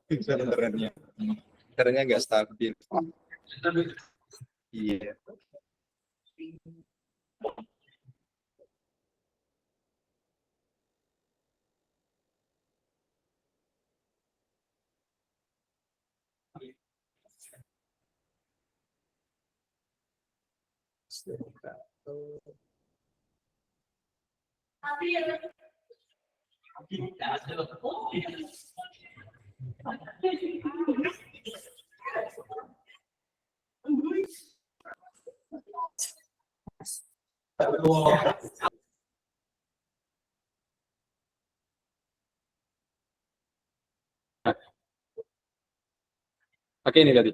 internetnya nggak stabil. Iya. Pakai ini tadi.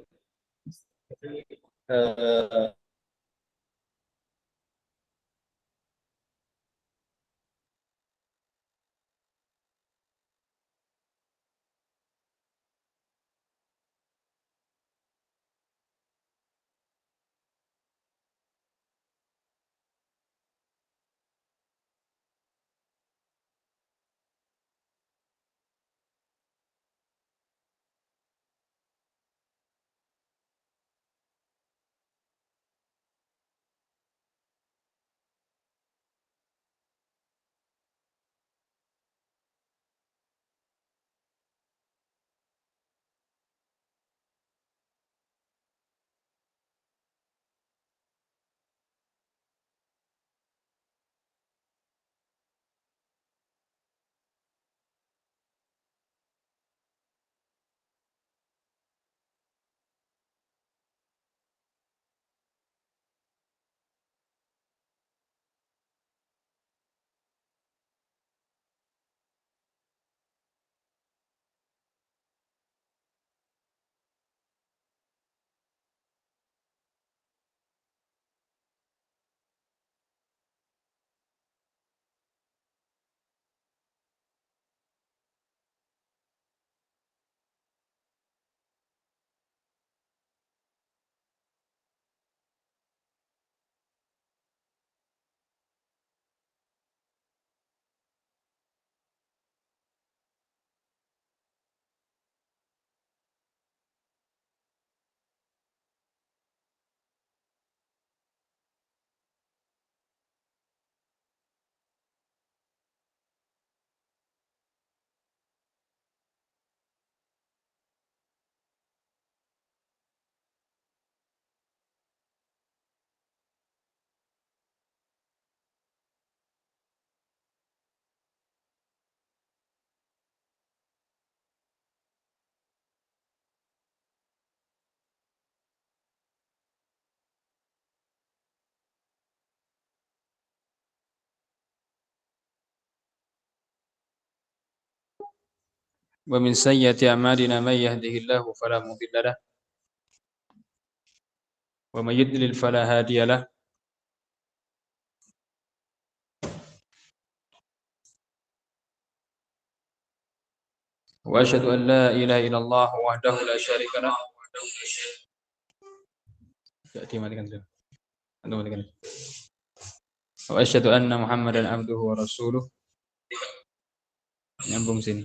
ومن سيئات أعمالنا من يهده الله فلا مضل له ومن يضلل فلا هادي له وأشهد أن لا إله إلا الله وحده لا شريك له وأشهد أن محمدا عبده ورسوله. Nyambung sini.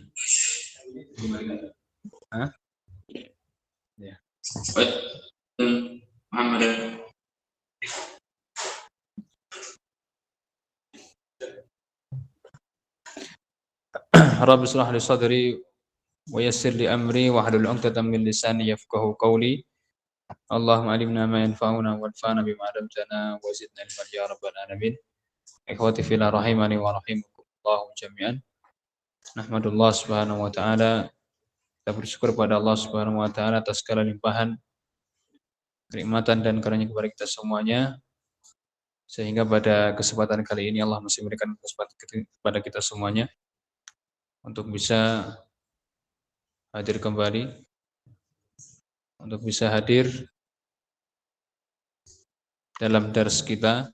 Hah? Ya. Muhammad. Rabbi shrah li sadri wa yassir li amri wahlul 'uqdatam min lisani yafqahu qawli. Allahumma alimna ma yanfa'una wanfa'na bima 'allamtana wa zidna ilman ya rabbal alamin. Ikhwati fillah rahimani wa rahimakumullah jami'an. Nahmadullah subhanahu wa ta'ala. Kita bersyukur kepada Allah subhanahu wa ta'ala atas segala limpahan kenikmatan dan karunia kepada kita semuanya, sehingga pada kesempatan kali ini Allah masih memberikan kesempatan kepada kita semuanya untuk bisa hadir kembali untuk bisa hadir dalam dars kita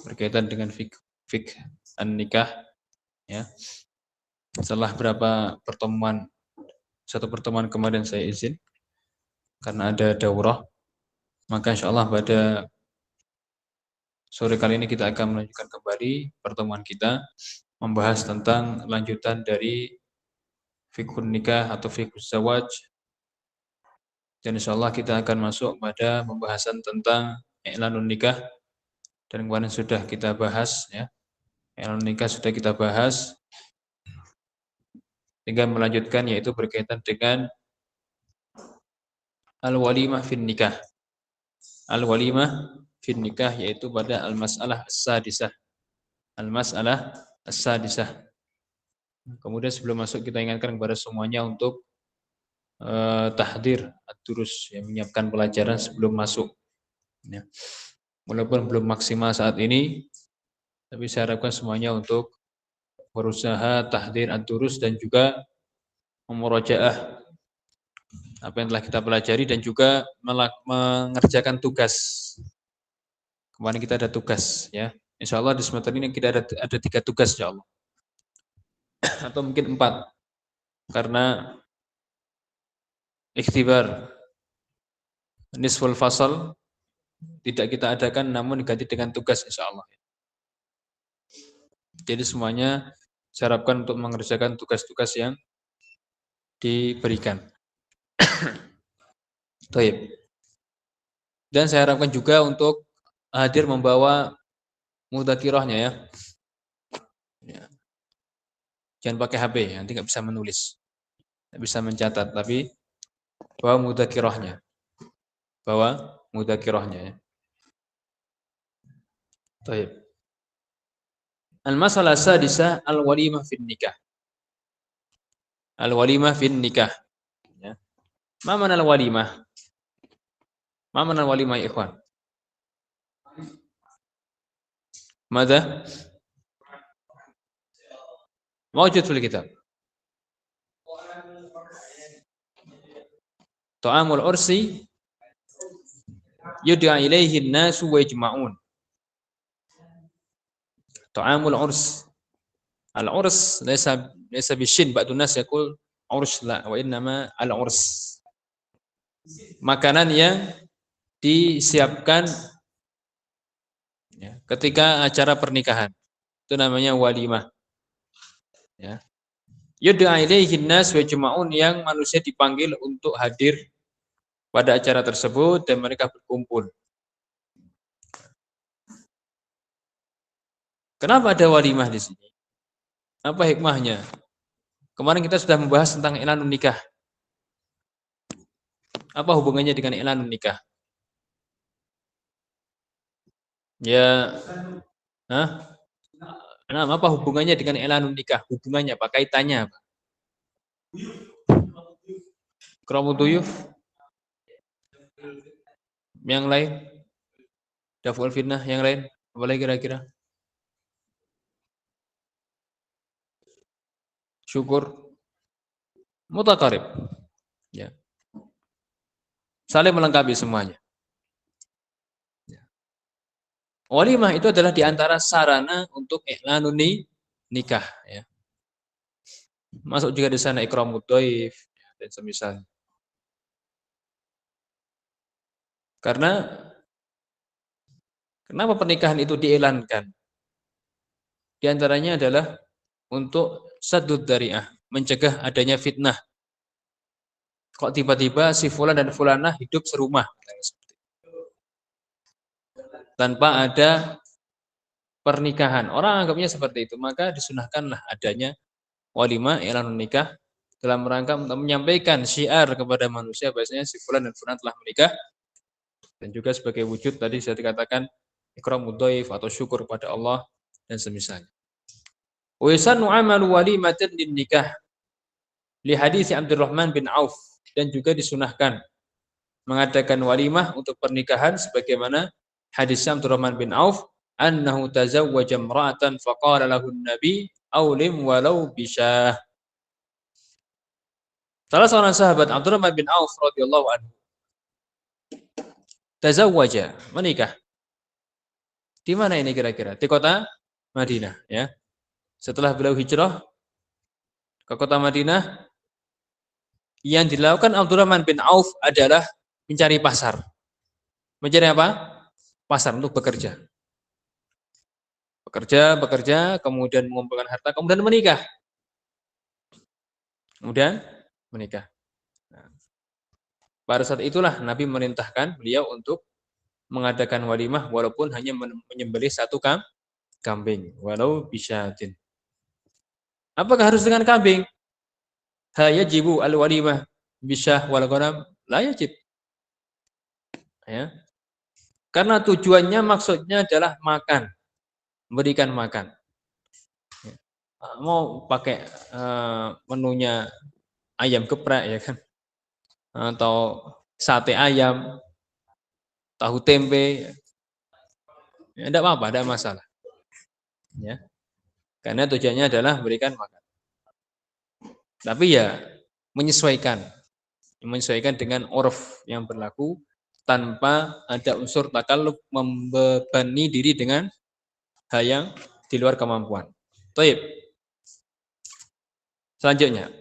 berkaitan dengan fikih an-nikah ya. Setelah berapa pertemuan, satu pertemuan kemarin saya izin karena ada daurah, maka insyaallah pada sore kali ini kita akan melanjutkan kembali pertemuan kita membahas tentang lanjutan dari fikhun nikah atau fikhus zawaj. Dan insyaallah kita akan masuk pada pembahasan tentang i'lanun nikah, dan kemarin sudah kita bahas ya. I'lanun nikah sudah kita bahas. Tinggal melanjutkan yaitu berkaitan dengan al-walimah fin nikah. Al-walimah fin nikah yaitu pada al-mas'alah as-sadisah. Al-mas'alah as-sadisah. Kemudian sebelum masuk kita ingatkan kepada semuanya untuk tahdir ad-durus, yang menyiapkan pelajaran sebelum masuk. Ya. Walaupun belum maksimal saat ini, tapi saya harapkan semuanya untuk berusaha tahdir ad-durus dan juga memurajaah apa yang telah kita pelajari dan juga mengerjakan tugas. Kemarin kita ada tugas ya. Insyaallah di semester ini kita ada 3 tugas insyaallah. Atau mungkin 4. Karena ikhtibar nisful fasal tidak kita adakan namun diganti dengan tugas insyaallah. Jadi semuanya saya harapkan untuk mengerjakan tugas-tugas yang diberikan. Baik. Dan saya harapkan juga untuk hadir membawa mudzakirohnya ya. Ya. Jangan pakai HP, nanti nggak bisa menulis, nggak bisa mencatat, tapi bawa mudzakirohnya. Bawa mudzakirohnya ya. Baik. Al-masalah sadisah al-walimah fin nikah. Al-walimah fin nikah. Ya. Ma mana al-walimah? Ma mana al-walimah ya ikhwan? Mada? Mawjud fil kitab. Ta'amul ursi yud'a ilaihi an-nasu wa yajma'un. Ta'amul urs. Al-urs laysa bishin, ba'dun nas yaqul urs, la, wa innama al-urs. Makanan yang disiapkan ya, ketika acara pernikahan. Itu namanya walimah. Ya. Yud'a ilaihi an-nas wa yajma'un, yang manusia dipanggil untuk hadir pada acara tersebut dan mereka berkumpul. Kenapa ada walimah di sini? Apa hikmahnya? Kemarin kita sudah membahas tentang i'lanun nikah. Apa hubungannya dengan i'lanun nikah? Ya, nah, apa hubungannya dengan i'lanun nikah? Hubungannya apa? Kaitannya apa? Ikramu duyuf? Yang lain? Daf'ul fitnah yang lain? Apa lagi kira-kira? Syukur, mutaqarib. Ya. Saling melengkapi semuanya. Ya. Walimah itu adalah diantara sarana untuk i'lanun nikah. Ya. Masuk juga di sana ikramud dhaif dan semisal. Karena kenapa pernikahan itu diiklankan? Di antaranya adalah untuk saddud dzari'ah, mencegah adanya fitnah. Kok tiba-tiba si fulan dan fulanah hidup serumah tanpa ada pernikahan. Orang anggapnya seperti itu, maka disunahkanlah adanya walimah i'lanun nikah dalam rangka untuk menyampaikan syiar kepada manusia bahwasanya si fulan dan fulan telah menikah, dan juga sebagai wujud tadi saya dikatakan ikramud dhaif atau syukur kepada Allah dan semisalnya. Wa yusannu 'amalu walimatin lin nikah li hadis Abdurrahman bin Auf, dan juga disunahkan mengadakan walimah untuk pernikahan sebagaimana hadis Abdurrahman bin Auf, annahu tazawwaja imra'atan faqala lahu an-nabi awlim walau bisyah. Salah seorang sahabat Abdurrahman bin Auf radhiyallahu anhu tazawwaja, menikah. Di mana ini kira-kira? Di kota Madinah, ya. Setelah beliau hijrah ke kota Madinah, yang dilakukan Abdurrahman bin Auf adalah mencari pasar. Mencari apa? Pasar untuk bekerja. Bekerja, kemudian mengumpulkan harta, kemudian menikah. Nah, pada saat itulah Nabi memerintahkan beliau untuk mengadakan walimah walaupun hanya menyembelih satu kambing, walau bisyatin. Apakah harus dengan kambing? Hayajibu al-walimah bisyah wal ghanam? La yajib. Ya. Karena tujuannya maksudnya adalah makan, memberikan makan. Mau pakai menunya ayam geprek ya kan, atau sate ayam, tahu tempe, ya tidak apa-apa, tidak masalah. Ya, karena tujuannya adalah memberikan makan. Tapi ya menyesuaikan dengan urf yang berlaku tanpa ada unsur takalluf membebani diri dengan hal yang di luar kemampuan. Baik. Selanjutnya,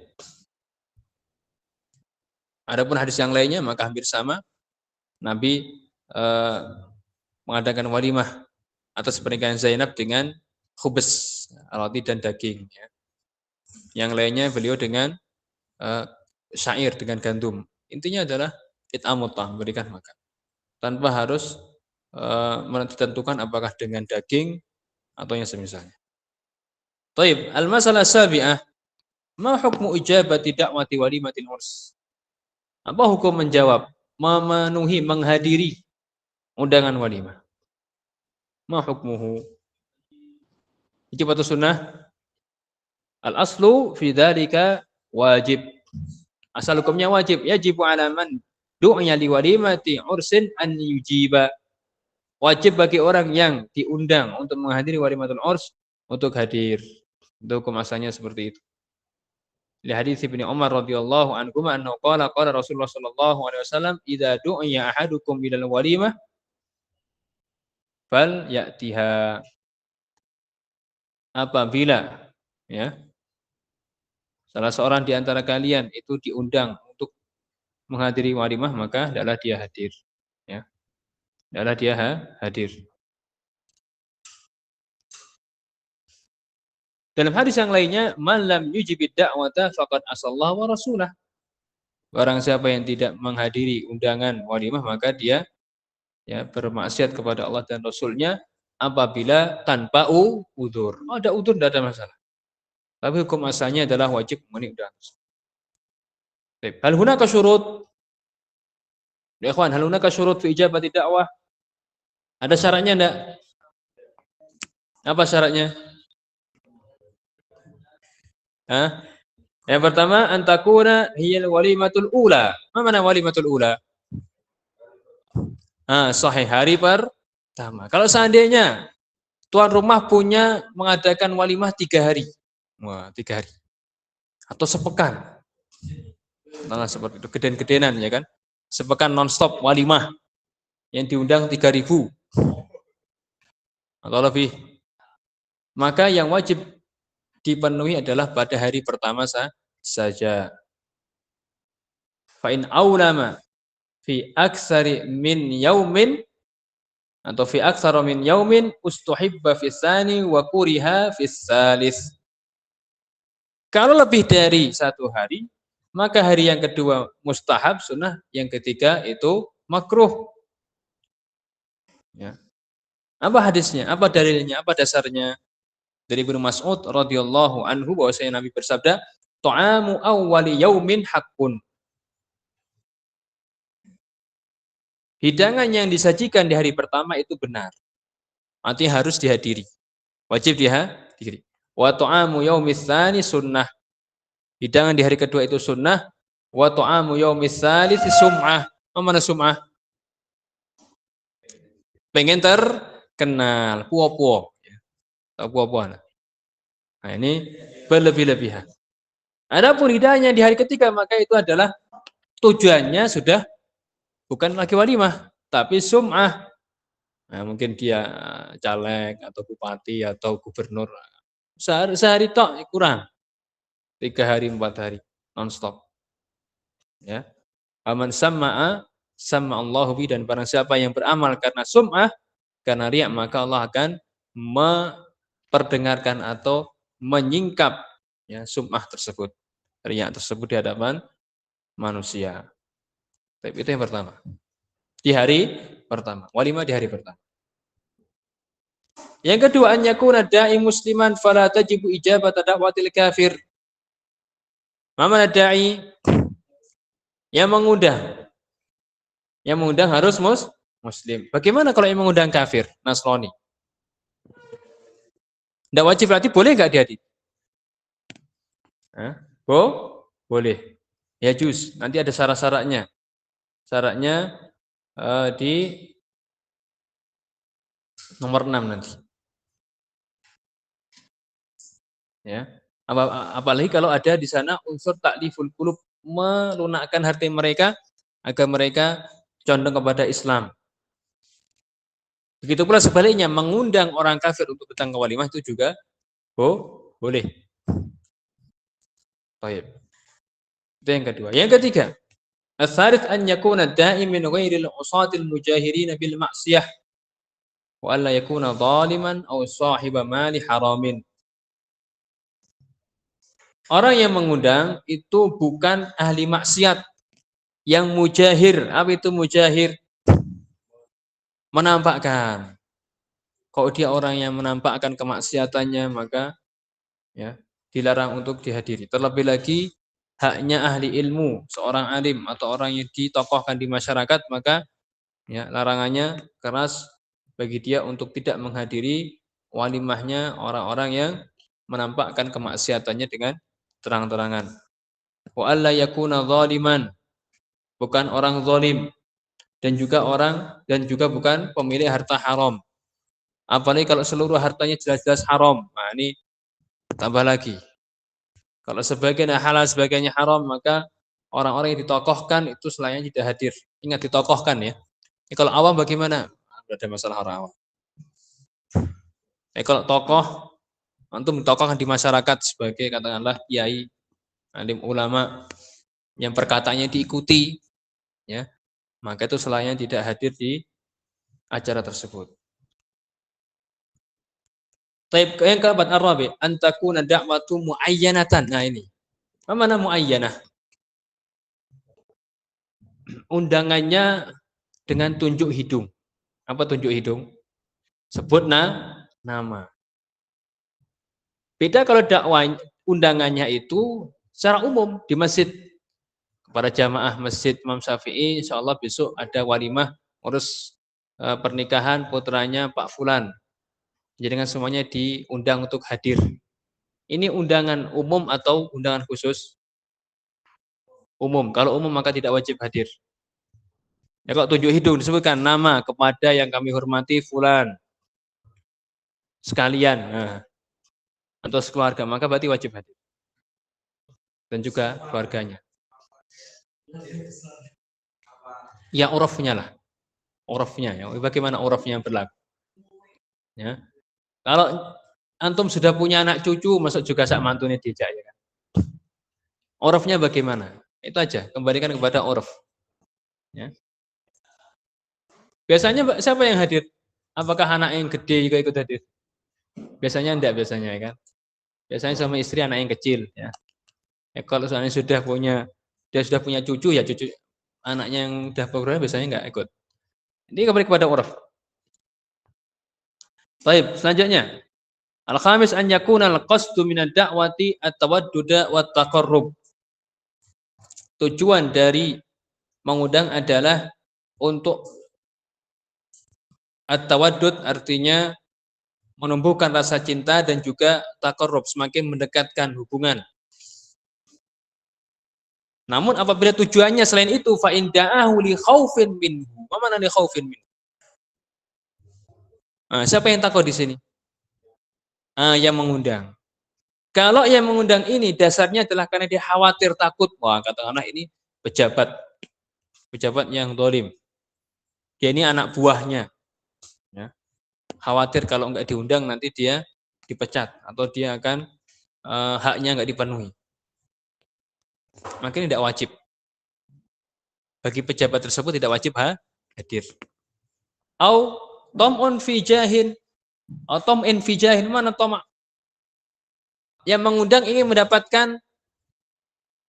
adapun hadis yang lainnya maka hampir sama. Nabi mengadakan walimah atas pernikahan Zainab dengan khubz, roti dan daging. Ya. Yang lainnya beliau dengan syair, dengan gandum. Intinya adalah it'amut ta'am, memberikan makan. Tanpa harus menentukan apakah dengan daging atau yang semisalnya. Taib, al-masalah sabi'ah, ma hukmu ijabati da'wati walimatil urs? Apa hukum menjawab, memenuhi, menghadiri undangan walimah? Ma hukmuhu? Ijabatu sunnah? Al-aslu fi dzalika wajib. Asal hukumnya wajib. Yajibu 'ala man du'ya li walimati ursin an yujiba. Wajib bagi orang yang diundang untuk menghadiri walimatul urs untuk hadir. Itu hukum asalnya seperti itu. Li hadits Ibnu Umar radhiyallahu anhu annahu qala Rasulullah sallallahu alaihi wasallam idza du'iya ahadukum ilal walimah fal ya'tiha. Apabila ya salah seorang di antara kalian itu diundang untuk menghadiri walimah maka hendaklah dia hadir, ya. Hendaklah dia hadir. Dalam hadis yang lainnya, man lam yujibid da'wata faqad asallahu wa rasulah. Barang siapa yang tidak menghadiri undangan walimah maka dia ya bermaksiat kepada Allah dan Rasulnya apabila tanpa udzur. Oh, ada udzur tidak ada masalah. Tapi hukum asalnya adalah wajib memenuhi undangan. Baik, hal hunaka syurut? Ya ikhwan, hal hunaka syurut fi ijabati da'wah? Ada syaratnya enggak? Apa syaratnya? Hah? Yang pertama, antakuna hiyal walimatul ula. Apa mana walimatul ula? Sahih, hari pertama. Kalau seandainya tuan rumah punya mengadakan walimah 3 hari. Wah, 3 hari. Atau sepekan. Nah, seperti itu, geden-gedenan ya kan. Sepekan non-stop walimah. Yang diundang 3.000. Atau lebih. Maka yang wajib dipenuhi adalah pada hari pertama saja. Fa in aulama fi aksari min yaumin atau fi aksara min yaumin ustuhibba fi tsani wa kuriha fi tsalis. Kalau lebih dari 1 hari, maka hari yang kedua mustahab sunnah, yang ketiga itu makruh. Ya. Apa hadisnya? Apa dalilnya? Apa dasarnya? Dari Ibnu Mas'ud radhiyallahu anhu bahwasanya Nabi bersabda, "Ta'amu awwali yaumin haqqun." Hidangan yang disajikan di hari pertama itu benar. Artinya harus dihadiri. Wajib dihadiri. Wa ta'amu yaumis tsani sunnah. Hidangan di hari kedua itu sunnah. Wa ta'amu yaumis tsalits sum'ah. Mana sum'ah? Pengen terkenal, puo-puo. Tahu puo-puo. Nah, ini berlebih-lebihan. Adapun hidayahnya di hari ketiga, maka itu adalah tujuannya sudah bukan lagi walimah, tapi sum'ah. Nah, mungkin dia caleg atau bupati atau gubernur. Sehari tok kurang. 3 hari 4 hari non-stop. Ya. Aman sama'a sama Allahu bi, dan barang siapa yang beramal karena sum'ah, karena riya, maka Allah akan memperdengarkan atau menyingkap ya sum'ah tersebut, riya tersebut di hadapan manusia. Tapi itu yang pertama. Di hari pertama, walimah di hari pertama. Yang kedua, an yakuna da'i musliman fala tajibu ijabata da'watil kafir. Mana da'i? Yang mengundang. Yang mengundang harus muslim. Bagaimana kalau yang mengundang kafir, Nasrani? Tidak wajib, berarti boleh nggak dihadiri? Boleh. Ya juz. Nanti ada syarat-syaratnya. Syaratnya di nomor 6 nanti. Ya. Apalagi kalau ada di sana unsur takliful qulub, melunakkan hati mereka agar mereka condong kepada Islam. Begitu pula sebaliknya, mengundang orang kafir untuk datang ke walimah itu juga boleh. Baik. Itu yang kedua. Yang ketiga, ats-tsalits an yakuna da'i min ghairil usatil mujahirin bil ma'siyah wa alla yakuna zaliman aw sahiba mali haramin. Orang yang mengundang itu bukan ahli maksiat yang mujahir. Apa itu mujahir? Menampakkan. Kalau dia orang yang menampakkan kemaksiatannya, maka ya dilarang untuk dihadiri. Terlebih lagi haknya ahli ilmu, seorang alim atau orang yang ditokohkan di masyarakat, maka ya larangannya keras bagi dia untuk tidak menghadiri walimahnya orang-orang yang menampakkan kemaksiatannya dengan terang-terangan. Wa alla yakuna zaliman, bukan orang zalim, dan juga bukan pemilik harta haram. Apalagi kalau seluruh hartanya jelas-jelas haram. Nah, ini tambah lagi. Kalau sebagian halal, sebagiannya haram, maka orang-orang yang ditokohkan itu selainnya tidak hadir. Ingat, ditokohkan ya. Ini kalau awam bagaimana? Tidak ada masalah orang awam. Kalau tokoh, antum ditokohkan di masyarakat sebagai katakanlah kiai, alim ulama yang perkataannya diikuti, ya, maka itu selainnya tidak hadir di acara tersebut. Taib yang keempat, ar-rabi, an takuna da'watu muayyanatan. Nah ini. Apa mana muayyanah? Undangannya dengan tunjuk hidung. Apa tunjuk hidung? Sebut nama. Beda kalau dakwah undangannya itu secara umum di masjid. Kepada jamaah masjid Imam Syafi'i, insyaallah besok ada walimah urus pernikahan putranya Pak Fulan. Jadi dengan semuanya diundang untuk hadir. Ini undangan umum atau undangan khusus? Umum. Kalau umum maka tidak wajib hadir. Ya kalau tunjuk hidung disebutkan nama kepada yang kami hormati Fulan sekalian, nah, atau sekeluarga, maka berarti wajib hadir. Dan juga keluarganya. Ya urufnya lah. Urufnya ya. Bagaimana urufnya berlaku? Ya. Kalau antum sudah punya anak cucu, masuk juga sak mantunya diajak ya kan. Urufnya bagaimana? Itu aja, kembalikan kepada uruf. Ya. Biasanya siapa yang hadir? Apakah anak yang gede juga ikut hadir? Biasanya enggak, biasanya ya kan. Biasanya sama istri anak yang kecil ya. Kalau soalnya dia sudah punya cucu ya, cucu anaknya yang sudah berumur biasanya enggak ikut. Ini kembali kepada uruf. Baik, selanjutnya. Al-khamis an yakuna al-qasdu min ad-da'wati at-tawadduda wa taqarrub. Tujuan dari mengundang adalah untuk at-tawaddud, artinya menumbuhkan rasa cinta, dan juga taqarrub, semakin mendekatkan hubungan. Namun apabila tujuannya selain itu, fa in da'ahu li khaufin minhu. Apa makna li khaufin minhu? Nah, siapa yang takut di sini? Yang mengundang. Kalau yang mengundang ini dasarnya adalah karena dia khawatir takut, wah katakanlah ini pejabat yang dolim. Dia ini anak buahnya, ya. Khawatir kalau nggak diundang nanti dia dipecat atau dia akan haknya nggak dipenuhi. Maka ini tidak wajib. Bagi pejabat tersebut tidak wajib hadir. Au tom'un fi jahin, atau tom'in fi jahin, mana toma? Yang mengundang ingin mendapatkan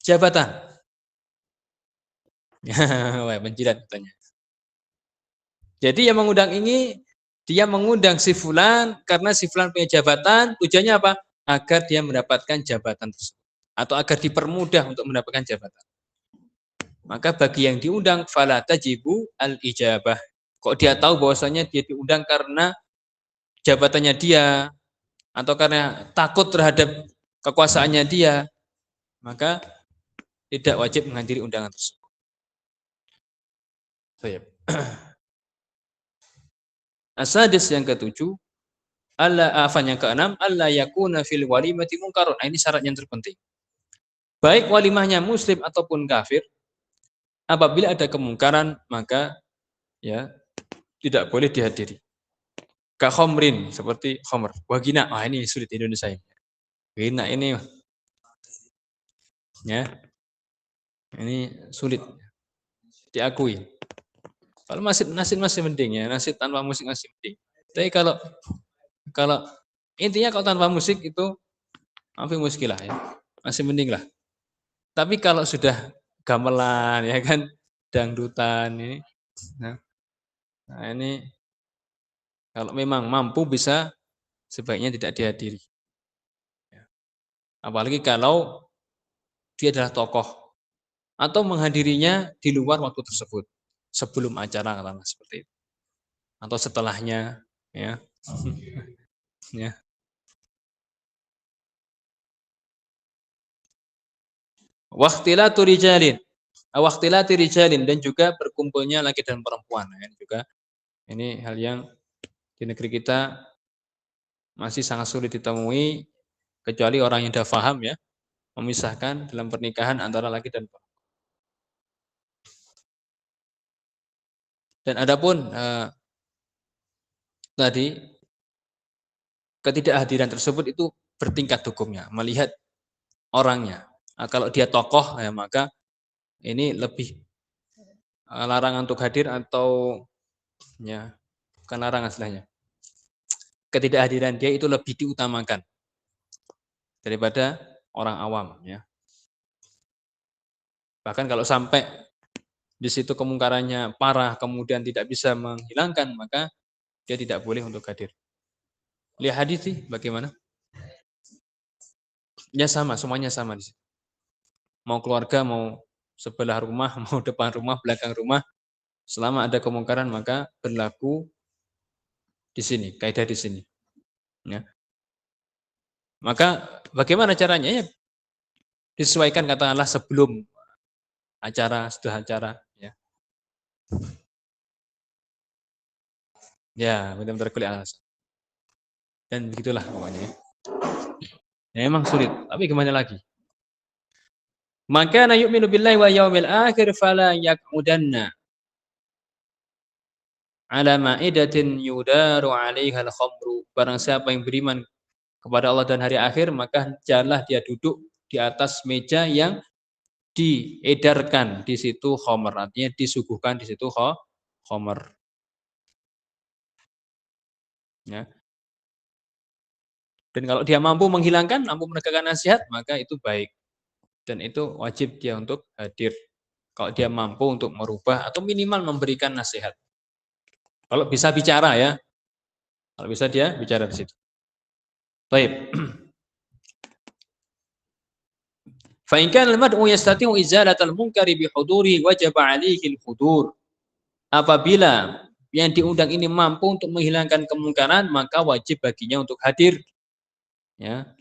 jabatan. Wah, menjilat katanya. Jadi yang mengundang ini, dia mengundang si fulan karena si fulan punya jabatan, tujuannya apa? Agar dia mendapatkan jabatan tersebut. Atau agar dipermudah untuk mendapatkan jabatan. Maka bagi yang diundang, fala tajibu al-ijabah. Kok dia tahu bahwasanya dia diundang karena jabatannya dia, atau karena takut terhadap kekuasaannya dia, maka tidak wajib menghadiri undangan tersebut. Asadis yang ketujuh, yang keenam, alla yakuna fil walimati munkarun. Ini syarat yang terpenting. Baik walimahnya muslim ataupun kafir, apabila ada kemungkaran maka ya tidak boleh dihadiri. Ka khomrin, seperti khomer. Wagina, ini sulit di Indonesia ini. Gina ini ya. Ini sulit diakui. Kalau nasib masih mending ya, nasib tanpa musik masih mending. Tapi kalau intinya kalau tanpa musik itu maafin muskilah ya, masih mending lah. Tapi kalau sudah gamelan ya kan, dangdutan ini, nah ini kalau memang mampu bisa sebaiknya tidak dihadiri. Apalagi kalau dia adalah tokoh atau menghadirinya di luar waktu tersebut, sebelum acara katakanlah seperti itu, atau setelahnya, ya. Ya. Waqtilatu rijalin, waqtilati rijalin, dan juga berkumpulnya laki dan perempuan. Ini juga ini hal yang di negeri kita masih sangat sulit ditemui kecuali orang yang sudah paham ya, memisahkan dalam pernikahan antara laki dan perempuan. Dan adapun tadi ketidakhadiran tersebut itu bertingkat hukumnya, melihat orangnya. Nah, kalau dia tokoh ya maka ini lebih larangan untuk hadir, atau ya bukan larangan istilahnya. Ketidakhadiran dia itu lebih diutamakan daripada orang awam ya. Bahkan kalau sampai di situ kemungkarannya parah kemudian tidak bisa menghilangkan, maka dia tidak boleh untuk hadir. Lihat hadis sih bagaimana? Ya sama, semuanya sama di situ. Mau keluarga, mau sebelah rumah, mau depan rumah, belakang rumah, selama ada kemungkaran maka berlaku di sini, kaidah di sini. Ya. Maka bagaimana caranya? Ya, disesuaikan katakanlah sebelum acara, setelah acara. Ya, ya benar-benar kuliah alasan. Dan begitulah pokoknya. Ya, memang sulit, tapi gimana lagi? Maka na yu'minu billahi wa yaumil akhir fala yaq'udanna ala ma'idatin yudaru 'alaiha al-khamru. Barang siapa yang beriman kepada Allah dan hari akhir, maka janganlah dia duduk di atas meja yang diedarkan di situ khamr, artinya disuguhkan di situ khamr. Ya. Dan kalau dia mampu menghilangkan, mampu menegakkan nasihat, maka itu baik. Dan itu wajib dia untuk hadir. Kalau dia mampu untuk merubah atau minimal memberikan nasihat. Kalau bisa bicara ya. Kalau bisa dia bicara di situ. Baik. Fa in kana al-mad'u yastati'u izalatal munkari bi huduri wajib 'alaihi al-hudur. Apabila yang diundang ini mampu untuk menghilangkan kemungkaran, maka wajib baginya untuk hadir. Ya.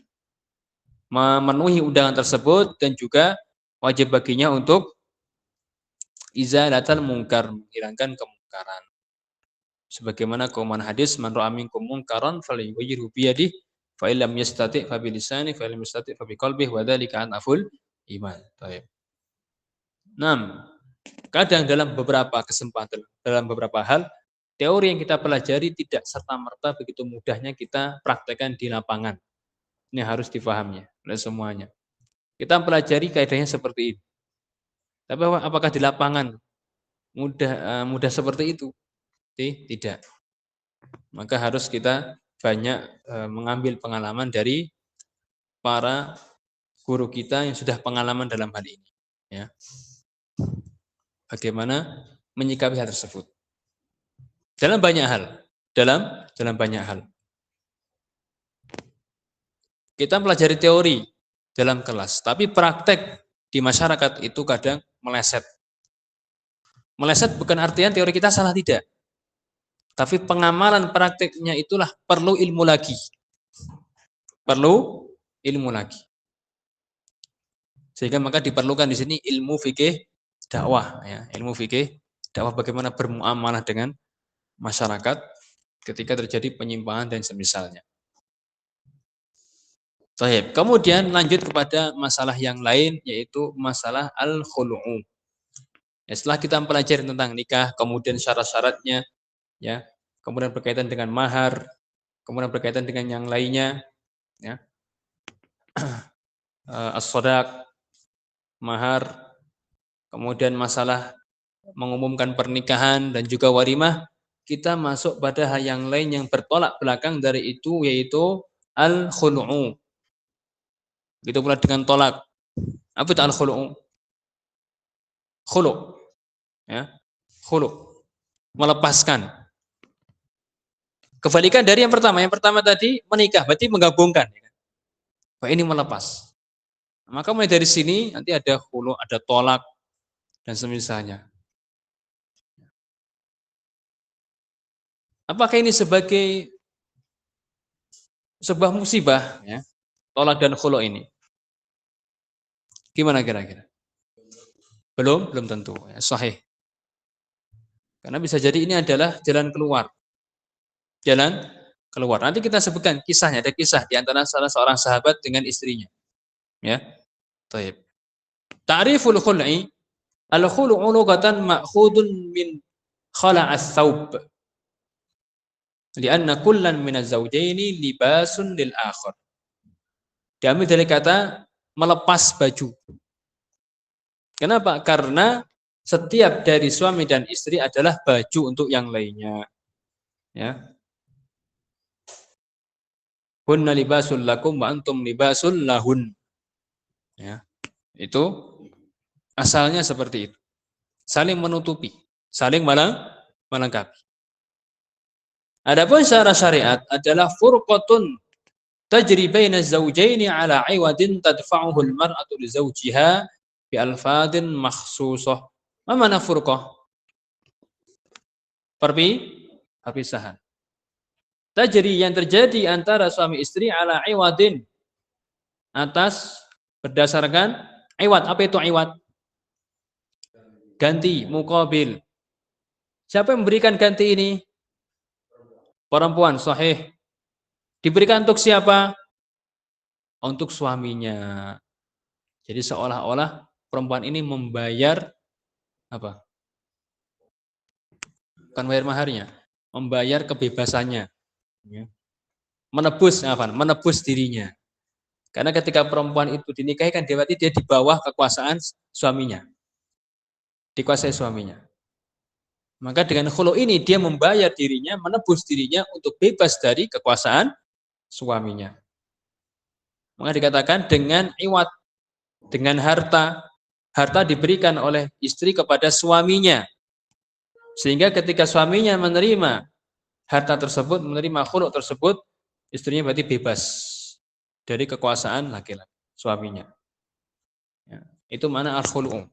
Memenuhi undangan tersebut, dan juga wajib baginya untuk izalatal munkar, menghilangkan kemungkaran. Sebagaimana keumuman hadis, man ra'a minkum munkaran falyughayyirhu bi yadihi, Fa illam yastati' fa bilisani, fa illam yastati' fa biqalbihi wa dzalika anaful iman. Baik. 6. Kadang dalam beberapa kesempatan, dalam beberapa hal, teori yang kita pelajari tidak serta-merta begitu mudahnya kita praktekkan di lapangan. Ini harus difahami oleh semuanya. Kita pelajari kaidahnya seperti ini. Tapi apakah di lapangan mudah seperti itu? Tidak. Maka harus kita banyak mengambil pengalaman dari para guru kita yang sudah pengalaman dalam hal ini. Ya. Bagaimana menyikapi hal tersebut? Dalam banyak hal. Dalam banyak hal. Kita pelajari teori dalam kelas, tapi praktek di masyarakat itu kadang meleset. Meleset bukan artian teori kita salah, tidak. Tapi pengamalan prakteknya itulah perlu ilmu lagi. Perlu ilmu lagi. Sehingga maka diperlukan di sini ilmu fikih dakwah, ya. Ilmu fikih dakwah bagaimana bermuamalah dengan masyarakat ketika terjadi penyimpangan dan semisalnya. Baik, kemudian lanjut kepada masalah yang lain, yaitu masalah al-khulu'u. Ya, setelah kita mempelajari tentang nikah, kemudian syarat-syaratnya, ya, kemudian berkaitan dengan mahar, kemudian berkaitan dengan yang lainnya, ya, as-shadaq, mahar, kemudian masalah mengumumkan pernikahan dan juga walimah, kita masuk pada hal yang lain yang bertolak belakang dari itu, yaitu al-khulu'u. Begitu pula dengan tolak. Apa itu al-khulu'? Khulu'. Ya. Khulu'. Melepaskan. Kebalikan dari yang pertama. Yang pertama tadi menikah, berarti menggabungkan. Wah, ini melepas. Maka mulai dari sini nanti ada khulu', ada tolak dan semisalnya. Apakah ini sebagai sebuah musibah, ya? Tolak dan khulu' ini? Gimana kira-kira? Belum tentu. Ya, sahih. Karena bisa jadi ini adalah jalan keluar. Jalan keluar. Nanti kita sebutkan kisahnya. Ada kisah di antara salah seorang sahabat dengan istrinya. Ya. Baik. Ta'riful khul'i. Al-khulu'u lughatan ma'khudun min khala'as thawb. Lianna kullan minaz zawjaini libasun lil akhar. Diambil dari kata melepas baju. Kenapa? Karena setiap dari suami dan istri adalah baju untuk yang lainnya. Ya. Hunna libasul lakum wa antum libasul lahun. Ya. Itu asalnya seperti itu. Saling menutupi, saling melengkapi. Adapun secara syariat adalah furqatun tajri baina zawjaini ala iwadin tadfa'uhu al-mar'atu li zawjiha bi alfadin makhsusah. Apa makna furqah? Perpisahan. Tajri yang terjadi antara suami istri ala iwadin, atas berdasarkan iwad. Apa itu iwad? Ganti, muqabil. Siapa yang memberikan ganti ini? Perempuan, sahih. Diberikan untuk siapa? Untuk suaminya. Jadi seolah-olah perempuan ini membayar apa? Bukan bayar maharnya, membayar kebebasannya. Menebus dirinya. Karena ketika perempuan itu dinikahi kan berarti dia di bawah kekuasaan suaminya. Dikuasai suaminya. Maka dengan khulu ini dia membayar dirinya, menebus dirinya untuk bebas dari kekuasaan suaminya. Maka dikatakan dengan iwat, dengan harta diberikan oleh istri kepada suaminya. Sehingga ketika suaminya menerima harta tersebut, menerima khulu tersebut, istrinya berarti bebas dari kekuasaan laki-laki, suaminya. Ya, itu mana al-khulu'.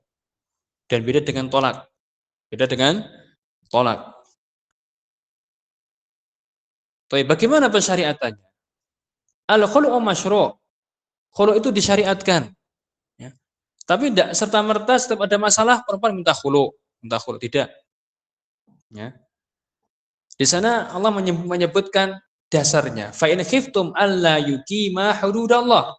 Dan beda dengan tolak. Beda dengan tolak. Tapi bagaimana pensyariatannya? Al-khulu'u masyru'. Khulu' itu disyariatkan. Ya. Tapi tidak serta-merta setiap ada masalah perempuan minta khulu'. Tidak. Ya. Di sana Allah menyebutkan dasarnya. Fa in khiftum alla yuqima hududallah.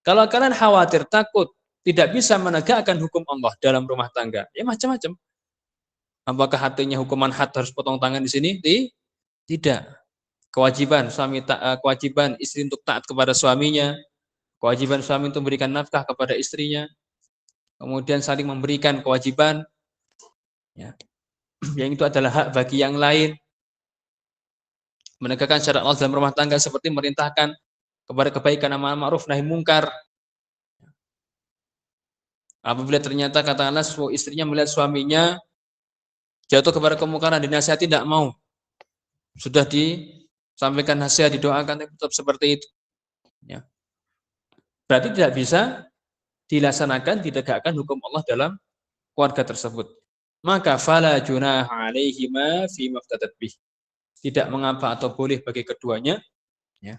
Kalau kalian khawatir, takut tidak bisa menegakkan hukum Allah dalam rumah tangga, ya macam-macam. Apakah artinya hukuman had harus potong tangan di sini? Tidak. Kewajiban istri untuk taat kepada suaminya, kewajiban suami untuk memberikan nafkah kepada istrinya, kemudian saling memberikan kewajiban, ya, yang itu adalah hak bagi yang lain. Menegakkan syariat Allah dalam rumah tangga seperti merintahkan kepada kebaikan, amar ma'ruf nahi mungkar. Apabila ternyata katakanlah istrinya melihat suaminya jatuh kepada kemungkaran, dinasihati tidak mau, sudah disampaikan nasihat, didoakan, tetap seperti itu, ya. Berarti tidak bisa dilaksanakan, ditegakkan hukum Allah dalam keluarga tersebut. Maka fala junaha alaihima fi maftadat bih. Tidak mengapa atau boleh bagi keduanya, ya,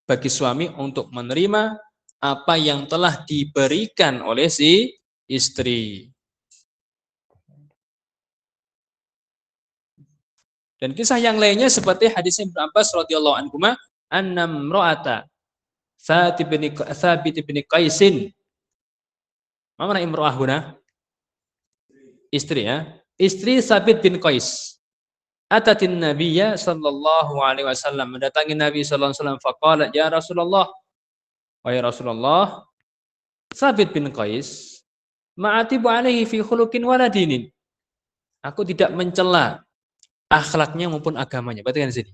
bagi suami untuk menerima apa yang telah diberikan oleh si istri. Dan kisah yang lainnya seperti hadis Ibnu Abbas radhiyallahu anhu, annam ra'ata Thabit bin Qaisin. Mana imra'ah huna? Istri, ya. Istri Thabit bin Qais. Atatin Nabiyya sallallahu alaihi wasallam, mendatangi Nabi sallallahu alaihi wasallam, faqalat ya Rasulullah, wahai Rasulullah, Thabit bin Qais ma'atibu alaihi fi khuluqin wala dinin. Aku tidak mencela akhlaknya maupun agamanya. Perhatikan di sini.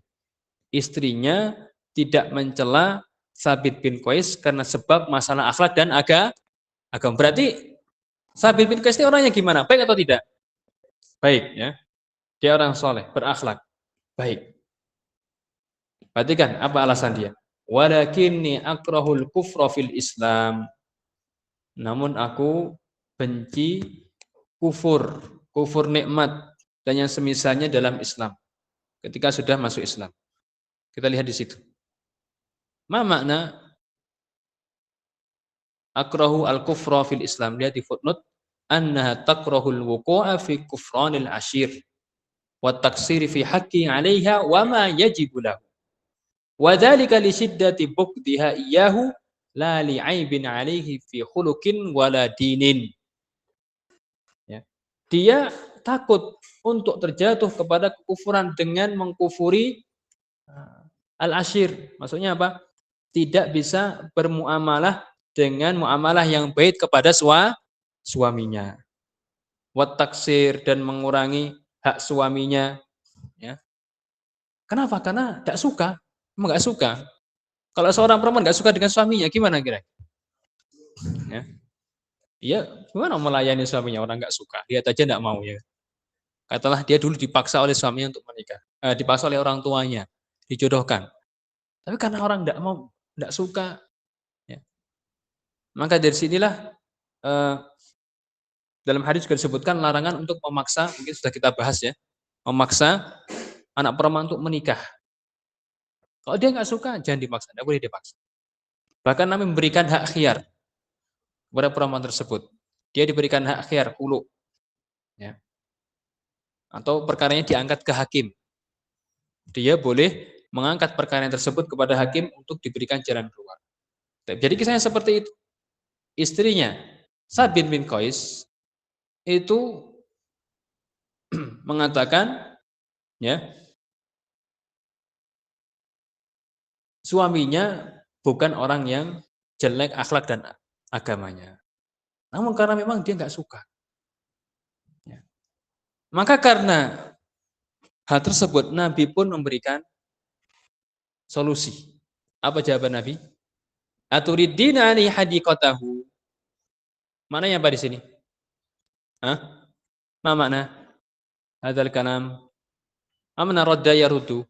Istrinya tidak mencela Thabit bin Qais karena sebab masalah akhlak dan agama. Berarti Thabit bin Qais ini orangnya gimana? Baik atau tidak? Baik, ya. Dia orang soleh, berakhlak, baik. Perhatikan apa alasan dia. Walakinni akrahul kufra fil Islam. Namun aku benci kufur nikmat dan yang semisalnya dalam Islam. Ketika sudah masuk Islam. Kita lihat di situ. Ma makna akrahu al-kufra fil Islam? Lihat di footnote. Annaha takrahul wuqu'a fi kufranil ashir. Wa taksiri fi haqqi 'alaiha wa ma yajibu lahu. Wa dzalika li shiddati bughdiha iyyahu la li 'aibin 'alaihi fi khuluqin wala dinin. Ya. Dia takut untuk terjatuh kepada kekufuran dengan mengkufuri al-ashir. Maksudnya apa? Tidak bisa bermuamalah dengan muamalah yang baik kepada suaminya. Wa taksir, dan mengurangi hak suaminya, ya. Kenapa? Karena tidak suka. Emang nggak suka. Kalau seorang perempuan nggak suka dengan suaminya, gimana kira? Ya, iya, gimana melayani suaminya orang nggak suka? Lihat aja nggak mau, ya. Katalah dia dulu dipaksa oleh suaminya untuk menikah, dipaksa oleh orang tuanya, dijodohkan. Tapi karena orang nggak mau, nggak suka, ya. Maka dari sinilah dalam hadis juga disebutkan larangan untuk memaksa, mungkin sudah kita bahas, ya, memaksa anak perempuan untuk menikah. Kalau dia nggak suka, jangan dipaksa, nggak boleh dipaksa. Bahkan Nabi memberikan hak khiyar kepada perempuan tersebut. Dia diberikan hak khiyar, hulu, ya. Atau perkaranya diangkat ke hakim. Dia boleh mengangkat perkara tersebut kepada hakim untuk diberikan jalan keluar. Jadi kisahnya seperti itu. Istrinya Thabit bin Qais itu mengatakan, ya, suaminya bukan orang yang jelek akhlak dan agamanya. Namun karena memang dia nggak suka, ya. Maka karena hal tersebut Nabi pun memberikan solusi. Apa jawaban Nabi? Aturiddina ani hadiqatahu. Mana yang apa di sini? Hah? Ma makna hadzal kalam? Amna radda yarudu.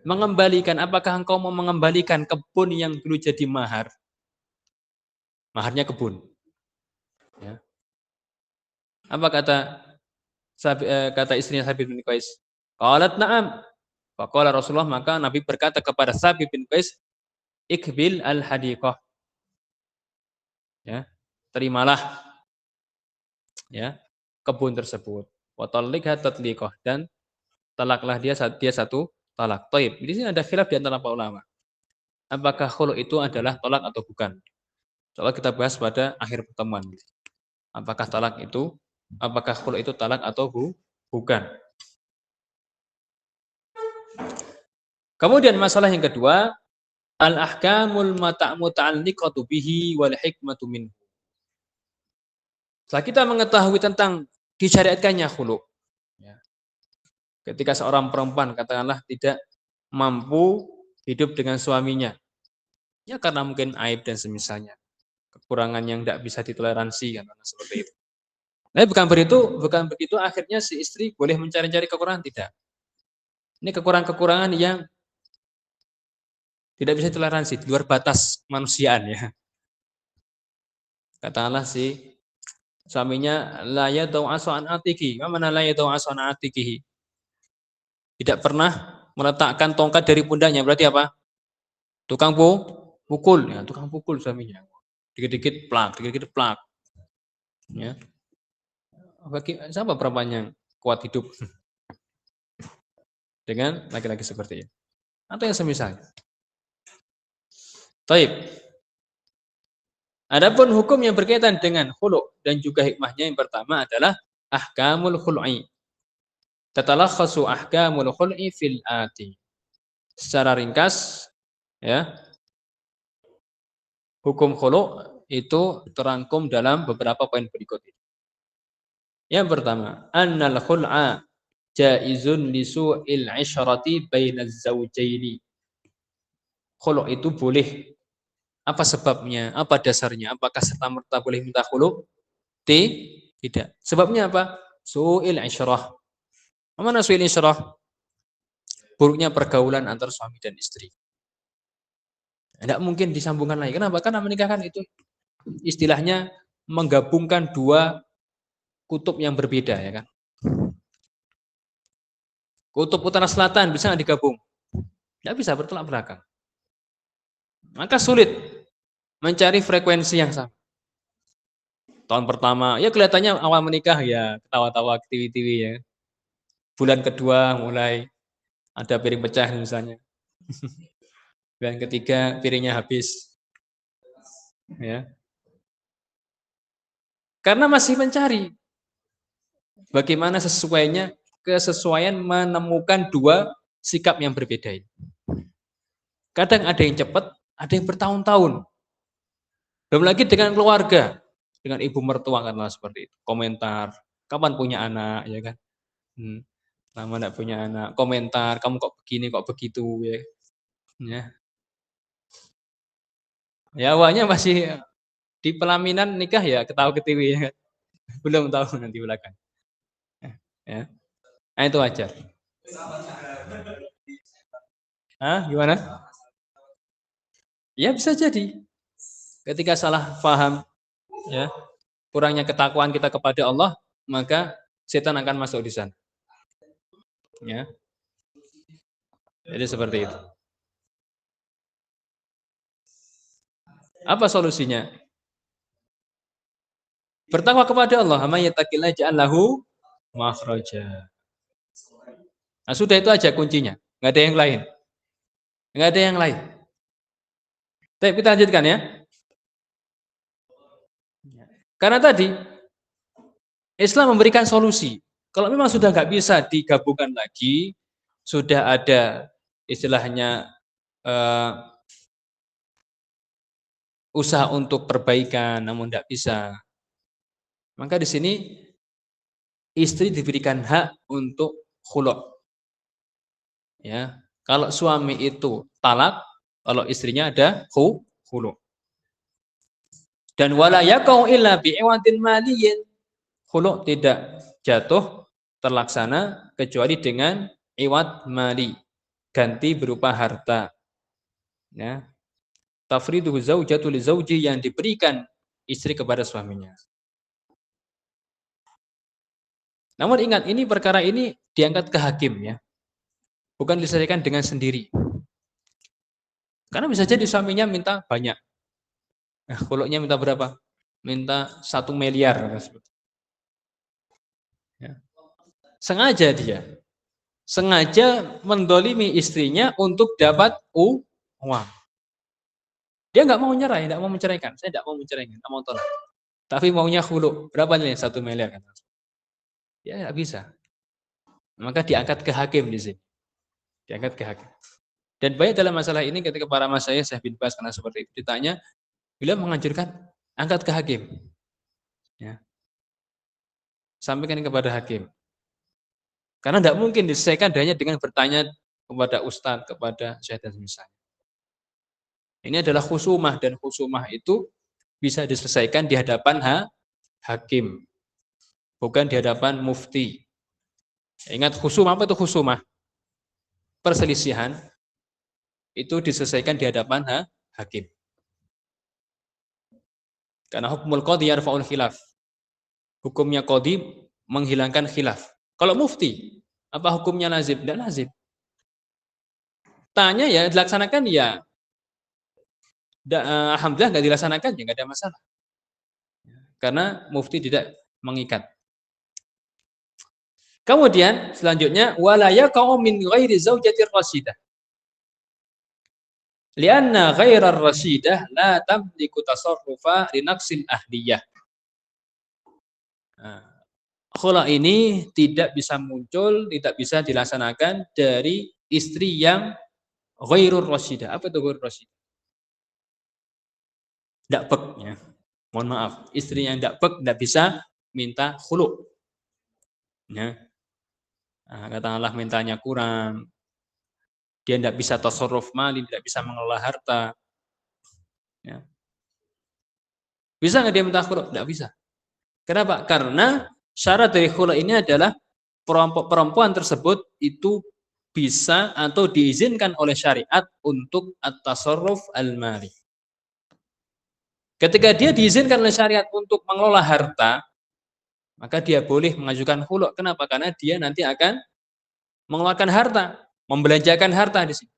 Mengembalikan, apakah engkau mau mengembalikan kebun yang dulu jadi mahar? Maharnya kebun. Ya. Apa kata istrinya Thabit bin Qais? Qalat na'am. Faqala Rasulullah, maka Nabi berkata kepada Thabit bin Qais, ikbil al-hadiqah. Ya, terimalah, ya, kebun tersebut. Wa talliqha tatliqah, dan talaklah dia satu talak. Taib. Di sini ada khilaf di antara para ulama. Apakah khulu itu adalah talak atau bukan? Coba kita bahas pada akhir pertemuan. Apakah khulu itu talak atau bukan? Kemudian masalah yang kedua, al-ahkamul muta'alliqatu bihi wal hikmatu minhu. Setelah kita mengetahui tentang disyariatkannya khulu, ya. Ketika seorang perempuan katakanlah tidak mampu hidup dengan suaminya, ya karena mungkin aib dan semisalnya, kekurangan yang tidak bisa ditoleransi kan seperti itu. Nah, bukan begitu akhirnya si istri boleh mencari-cari kekurangan, tidak. Ini kekurangan-kekurangan yang tidak bisa ditoleransi, di luar batas manusiaan ya. Katakanlah si suaminya la yadau asan atiki, mana la yadau asan atikihi. Tidak pernah meletakkan tongkat dari pundaknya, berarti apa? Tukang pukul, ya, tukang pukul suaminya. Dikit-dikit plak, dikit-dikit plak. Ya. Bagi siapa perempuan yang kuat hidup dengan laki-laki seperti ini? Atau yang semisal. Taib. Adapun hukum yang berkaitan dengan khulu dan juga hikmahnya yang pertama adalah ahkamul khul'i. Tatalakhasu ahkamul khul'i fil ati. Secara ringkas ya, hukum khulu itu terangkum dalam beberapa poin berikut ini. Yang pertama, annal khul'a jaizun li su'il 'ishrati bainaz zawjaini. Khulu itu boleh. Apa sebabnya? Apa dasarnya? Apakah serta-merta boleh minta khulu? Tidak. Sebabnya apa? Su'il 'ishrah. Mana su'il 'ishrah? Buruknya pergaulan antar suami dan istri. Tidak mungkin disambungkan lagi. Kenapa? Karena menikahkan itu istilahnya menggabungkan dua kutub yang berbeda, ya kan? Kutub utara selatan bisa nggak digabung? Tidak bisa, bertolak belakang. Maka sulit mencari frekuensi yang sama. Tahun pertama, ya kelihatannya awal menikah ya ketawa-tawa TV-TV ya. Bulan kedua mulai ada piring pecah misalnya. Bulan ketiga piringnya habis. Ya. Karena masih mencari bagaimana kesesuaian menemukan dua sikap yang berbeda ini. Kadang ada yang cepat, ada yang bertahun-tahun. Belum lagi dengan keluarga, dengan ibu mertua karena seperti itu. Komentar, kapan punya anak, ya kan? Lama enggak punya anak. Komentar, kamu kok begini, kok begitu, ya. Ya awalnya masih di pelaminan nikah ya ketawa-ketiwi ya kan. Belum tahu nanti belakang. Ya. Nah, itu wajar. Gimana? Ya bisa jadi. Ketika salah paham, ya, kurangnya ketakwaan kita kepada Allah, maka setan akan masuk di sana. Ya. Jadi seperti itu. Apa solusinya? Bertakwa kepada Allah. May yattaqillah ja'al lahu makhraja. Nah, sudah itu aja kuncinya. Enggak ada yang lain. Enggak ada yang lain. Baik, kita lanjutkan ya. Karena tadi Islam memberikan solusi. Kalau memang sudah nggak bisa digabungkan lagi, sudah ada istilahnya usaha untuk perbaikan, namun tidak bisa. Maka di sini istri diberikan hak untuk khulu'. Ya, kalau suami itu talak, kalau istrinya ada khulu'. Dan wala yaqau illa bi'iwatin maliyin. Khulu' tidak jatuh terlaksana kecuali dengan iwat mali, ganti berupa harta. Ya. Tafriduhu zaujatu li zauji, yang diberikan istri kepada suaminya. Namun ingat, ini perkara ini diangkat ke hakim ya. Bukan diselesaikan dengan sendiri. Karena bisa jadi suaminya minta banyak. Nah, khulu'nya minta berapa? Minta 1 miliar. Ya. Sengaja dia. sengaja mendolimi istrinya untuk dapat uang. Dia nggak mau nyerah, nggak mau menceraikan. Saya nggak mau menceraikan, nggak mau tolak. Tapi maunya khulu. Berapa nih? 1 miliar kan? Ya nggak bisa. Maka diangkat ke hakim di sini. Diangkat ke hakim. Dan banyak dalam masalah ini ketika para masyayikh Syekh bin Baz karena seperti itu ditanya, beliau menganjurkan angkat ke hakim. Ya. Sampaikan kepada hakim. Karena tidak mungkin diselesaikan hanya dengan bertanya kepada ustadz, kepada syekh dan misalnya. Ini adalah khusumah dan khusumah itu bisa diselesaikan di hadapan hakim, bukan di hadapan mufti. Ingat khusumah, apa itu khusumah? Perselisihan itu diselesaikan di hadapan hakim. Karena hukumul qadhi yarfa'ul khilaf. Hukumnya qadhi menghilangkan khilaf. Kalau mufti, apa hukumnya lazim? Tidak lazim. Tanya ya, dilaksanakan ya. Alhamdulillah nggak dilaksanakan ya nggak ada masalah. Karena mufti tidak mengikat. Kemudian selanjutnya wala yaqa'u min ghairi zaujatir rasyidah. Lianna ghairar rasyidah la tamliku tasarrufa li naqsil ahliyah. Khula ini tidak bisa muncul, tidak bisa dilaksanakan dari istri yang ghairur rasyidah. Apa itu ghairur rasyidah? Dakpek ya. Mohon maaf, istri yang dakpek tidak bisa minta khulu. Ya. Nah, katakanlah mintanya kurang, dia tidak bisa tasarruf mali, tidak bisa mengelola harta. Ya. Bisa nggak dia minta khulu? Tidak bisa. Kenapa? Karena syarat dari khulu ini adalah perempuan tersebut itu bisa atau diizinkan oleh syariat untuk at-tasarruf al-mali. Ketika dia diizinkan oleh syariat untuk mengelola harta, maka dia boleh mengajukan khulu. Kenapa? Karena dia nanti akan mengeluarkan harta, membelanjakan harta di sini.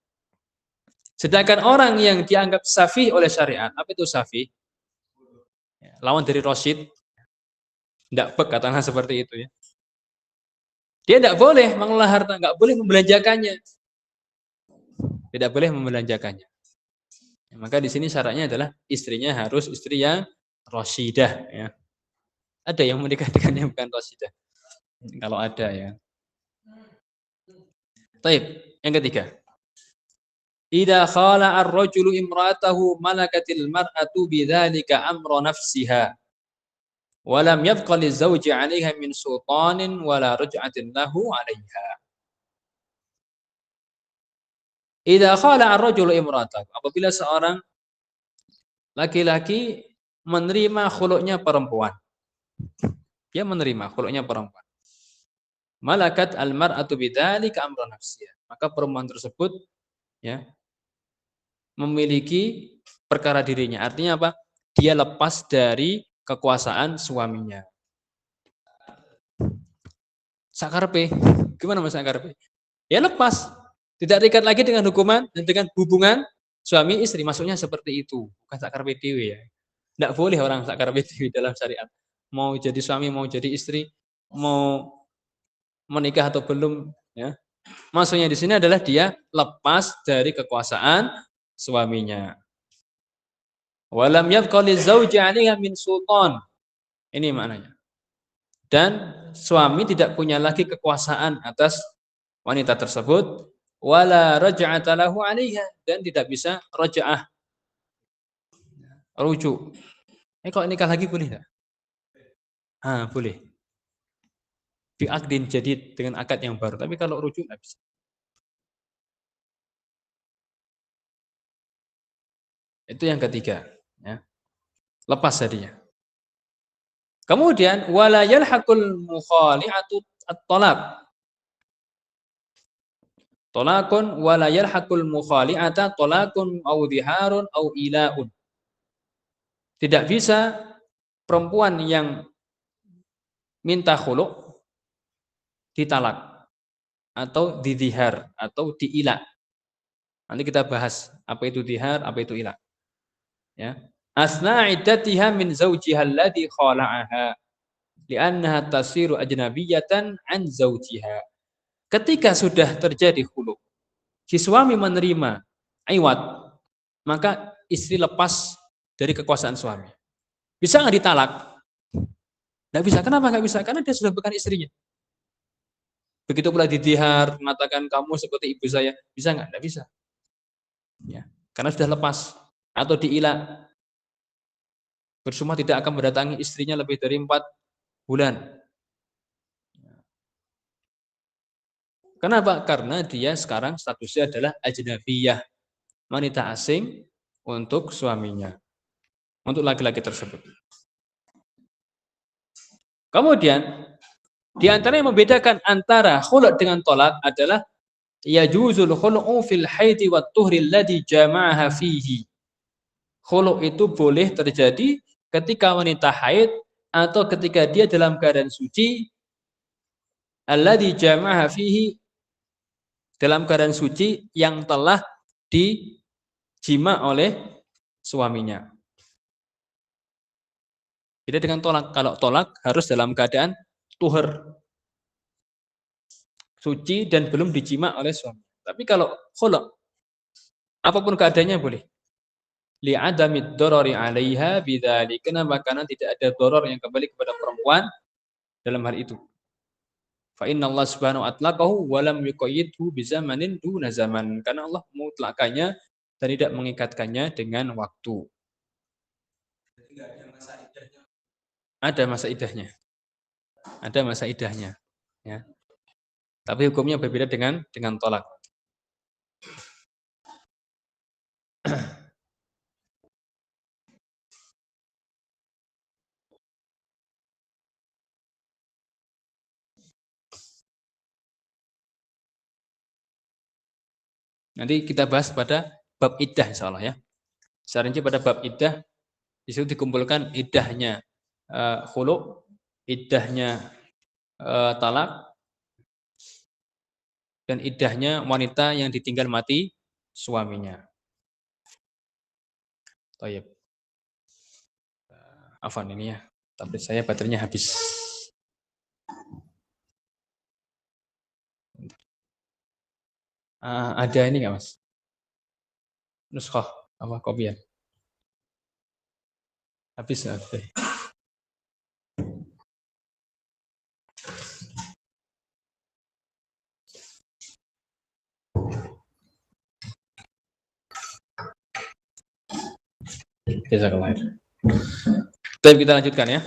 Sedangkan orang yang dianggap safih oleh syariat, apa itu safih? Lawan dari rasyid, tidak pek katakanlah seperti itu ya. Dia tidak boleh mengelola harta, nggak boleh membelanjakannya, tidak boleh membelanjakannya. Maka di sini syaratnya adalah istrinya harus istri yang rasyidah. Ya. Ada yang menikah dengan yang bukan rasyidah, kalau ada ya. Taib, yang ketiga. Idza khala ar-rajulu imra'atahu malakatil mar'atu bidzalika amra nafsiha wa lam yabqa lizawji 'alayha min sultanin wala raj'atin lahu 'alayha. Idza khala ar-rajulu imra'atahu, apabila seorang laki-laki menerima khulu'nya perempuan. Dia menerima khulu'nya perempuan. Malakat al-mar'atu bidzalika amra nafsiha. Maka perempuan tersebut ya memiliki perkara dirinya. Artinya apa? Dia lepas dari kekuasaan suaminya. Sakarpe, gimana mas sakarpe? Ya lepas, tidak terikat lagi dengan hukuman dan dengan hubungan suami istri. Maksudnya seperti itu, bukan sakarpe dewe ya. Tidak boleh orang sakarpe dewe dalam syariat. Mau jadi suami, mau jadi istri, mau menikah atau belum, ya. Maksudnya di sini adalah dia lepas dari kekuasaan suaminya. Walam yabqa lizauji 'alaiha min sultan. Ini maknanya. Dan suami tidak punya lagi kekuasaan atas wanita tersebut, wala raj'ata lahu 'alaiha, dan tidak bisa raj'ah, rujuk. Kalau nikah lagi boleh enggak? Boleh. Bi'aqdin, jadi dengan akad yang baru, tapi kalau rujuk enggak bisa. Itu yang ketiga, ya. Lepas jadinya. Kemudian wala yalhaqul mukhali'atu at-talaq. Talaqun wala yalhaqul mukhali'ata talaqun aw dhiharun aw ila'un. Tidak bisa perempuan yang minta khulu' ditalak atau didhihar atau diila. Nanti kita bahas apa itu dihar, apa itu ila. Ya. Asna iddatiha min zawjiha alladhi khala'aha li'annaha tasiru ajnabiyatan an zawjiha. Ketika sudah terjadi khulu, si suami menerima iwat, maka istri lepas dari kekuasaan suami. Bisa nggak ditalak? Nggak bisa. Kenapa nggak bisa? Karena dia sudah bukan istrinya. Begitu pula didihar, mengatakan kamu seperti ibu saya. Bisa nggak? Nggak bisa. Ya. Karena sudah lepas. Atau diilah. Bersumpah tidak akan mendatangi istrinya lebih dari 4 bulan. Kenapa? Karena dia sekarang statusnya adalah ajnabiyah. Wanita asing untuk suaminya. Untuk laki-laki tersebut. Kemudian, di antara yang membedakan antara khulu' dengan tolak adalah yajuzul khulu'u fil haidi wat tuhri alladhi jama'aha fihi. Khulu' itu boleh terjadi ketika wanita haid atau ketika dia dalam keadaan suci alladhi jama'aha fihi, dalam keadaan suci yang telah dijima oleh suaminya. Beda dengan tolak. Kalau tolak harus dalam keadaan tuhur, suci dan belum dijima oleh suami. Tapi kalau khulu', apapun keadaannya boleh. Li'adamid dorori 'alaiha bidzalik. Kenapa? Karena tidak ada doror yang kembali kepada perempuan dalam hal itu. Fa inna Allah subhanahu atlaqahu wa lam yuqayyidhu bizamanin duna zaman. Karena Allah mutlakannya dan tidak mengikatkannya dengan waktu. Ada masa idahnya. Ada masa idahnya, ya. Tapi hukumnya berbeda dengan tolak. Nanti kita bahas pada bab iddah insyaallah ya. Secara rinci pada bab iddah di situ dikumpulkan iddahnya khulu', iddahnya talak, dan iddahnya wanita yang ditinggal mati suaminya. Baik. Afwan ini ya, tapi saya baterainya habis. Ada ini nggak mas? Nuskhoh apa kopian? Habis. Jazakallah. Baik, kita lanjutkan ya.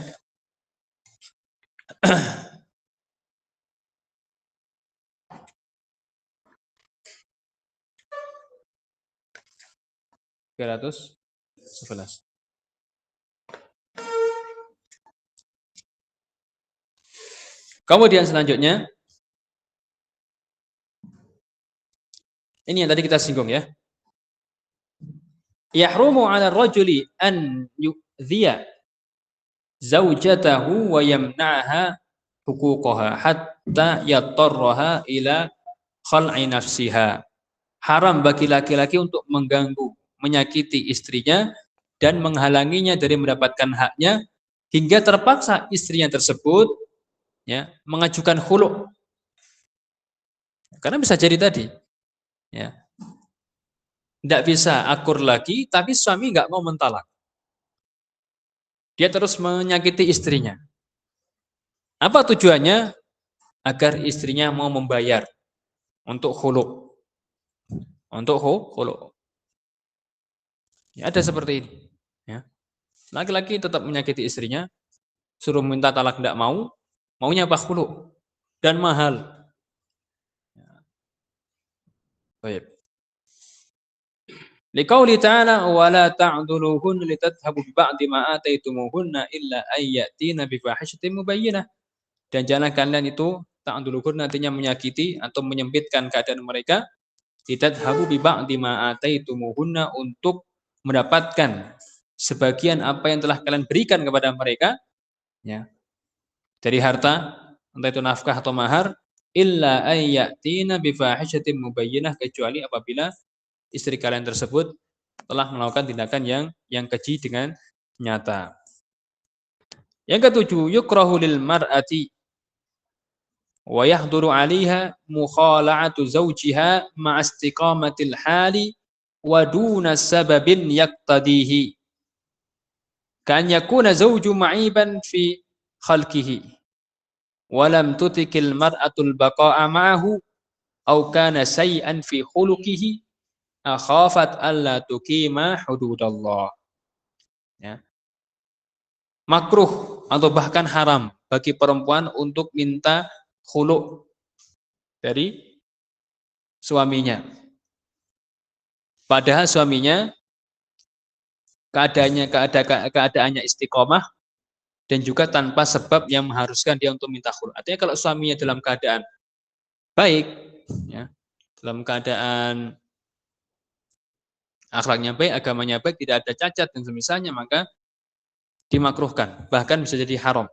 (311). Kemudian selanjutnya, ini yang tadi kita singgung ya. Yahrumu 'ala ar-rajuli an yu'dhiya zaujatahu wa yamna'aha huquqaha hatta yattarraha ila khal'i nafsiha. Haram bagi laki-laki untuk mengganggu, menyakiti istrinya dan menghalanginya dari mendapatkan haknya hingga terpaksa istrinya tersebut ya mengajukan khulu'. Karena bisa jadi tadi ya. Tidak bisa akur lagi tapi suami enggak mau mentalak. Dia terus menyakiti istrinya. Apa tujuannya? Agar istrinya mau membayar untuk khulu'. Untuk khulu'. Ya, ada seperti ini. Ya. Laki-laki tetap menyakiti istrinya, suruh minta talak tidak mau, maunya apa? Khulu'. Dan mahal. Ya. Baik. Liqauli ta'ala wa la ta'dhuluhunna litadhhabu bi ba'di ma ataitumuhunna illa ayyatina bi fahishatin mubayyinah. Dan jangan kalian itu ta'dhuluhunna nantinya menyakiti atau menyempitkan keadaan mereka, litadhhabu bi ba'di ma ataitumuhunna untuk mendapatkan sebagian apa yang telah kalian berikan kepada mereka ya. Dari harta, entah itu nafkah atau mahar, illa ayyatina bi fahishatin mubayyinah, kecuali apabila istri kalian tersebut telah melakukan tindakan yang keji dengan nyata. Yang ketujuh, yukrahu lil mar'ati wa yahduru 'alaiha mukhala'atu zawjiha ma'a istiqamatil hali wa duna sababin yaqtadihi kan yakuna zawju ma'iban fi khalqihi wa lam tutikil mar'atul baqa'a ma'ahu aw kana say'an fi khuluqihi akhafat alla tuqima hududallah. Ya. Makruh atau bahkan haram bagi perempuan untuk minta khulu' dari suaminya. Padahal suaminya keadaannya istiqomah dan juga tanpa sebab yang mengharuskan dia untuk minta khulu'. Artinya kalau suaminya dalam keadaan baik, ya, dalam keadaan akhlaknya baik, agamanya baik, tidak ada cacat dan semisalnya, maka dimakruhkan, bahkan bisa jadi haram.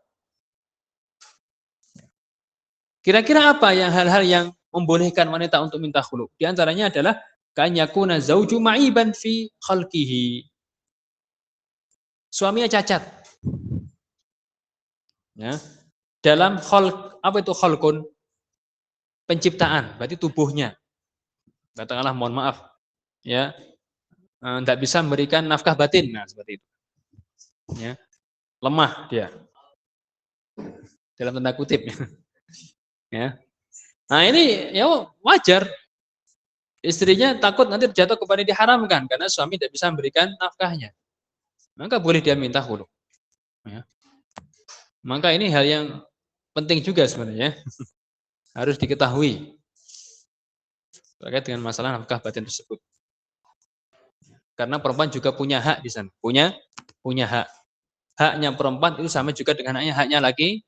Kira-kira apa yang hal-hal yang membolehkan wanita untuk minta khulu'? Di antaranya adalah kan yakuna zauju ma'iban fi khalqihi. Suaminya cacat. Ya. Dalam khalq, apa itu khalqun? Penciptaan, berarti tubuhnya. Katakanlah mohon maaf, ya, tidak bisa memberikan nafkah batin, nah seperti itu. Ya. Lemah dia. Dalam tanda kutip. Ya. Nah ini ya wajar. Istrinya takut nanti jatuh kepada diharamkan karena suami tidak bisa memberikan nafkahnya. Maka boleh dia minta khulu'. Ya. Maka ini hal yang penting juga sebenarnya. Harus diketahui terkait dengan masalah nafkah batin tersebut. Karena perempuan juga punya hak di sana. Punya hak. Haknya perempuan itu sama juga dengan haknya laki.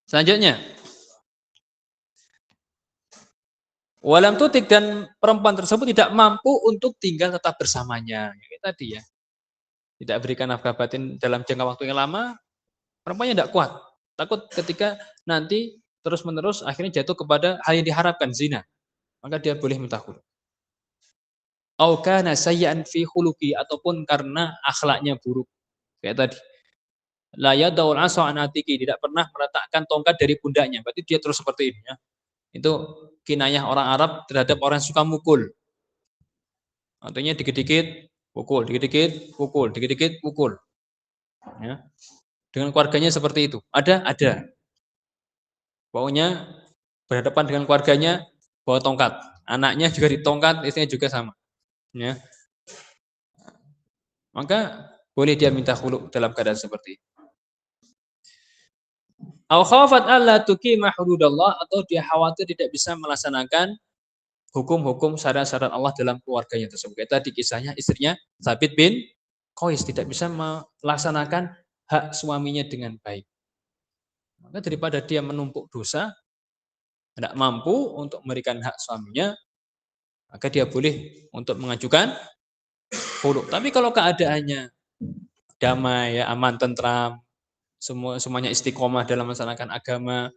Selanjutnya, walam tutik, dan perempuan tersebut tidak mampu untuk tinggal tetap bersamanya. Ini tadi ya. Tidak berikan nafkah batin dalam jangka waktu yang lama, perempuannya tidak kuat. Takut ketika nanti terus-menerus akhirnya jatuh kepada hal yang diharapkan, zina. Maka dia boleh minta khulu'. Au kana sayyan fi khuluqi, ataupun karena akhlaknya buruk. Kayak tadi. La yadaul asa an atiki, tidak pernah meletakkan tongkat dari pundaknya. Berarti dia terus seperti ini ya. Itu kinayah orang Arab terhadap orang yang suka mukul. Artinya dikit-dikit pukul, dikit-dikit pukul, dikit-dikit pukul. Ya. Dengan keluarganya seperti itu. Ada. Pokoknya berhadapan dengan keluarganya bawa tongkat. Anaknya juga ditongkat, istrinya juga sama. Ya. Maka boleh dia minta khulu' dalam keadaan seperti itu. Au khafat alla tuqima hududallah, atau dia khawatir tidak bisa melaksanakan hukum-hukum syariat-syariat Allah dalam keluarganya tersebut. Kayak tadi kisahnya istrinya Thabit bin Qais tidak bisa melaksanakan hak suaminya dengan baik. Maka daripada dia menumpuk dosa, tidak mampu untuk memberikan hak suaminya, maka dia boleh untuk mengajukan khulu'. Tapi kalau keadaannya damai, ya, aman, tentram, semuanya istiqomah dalam melaksanakan agama,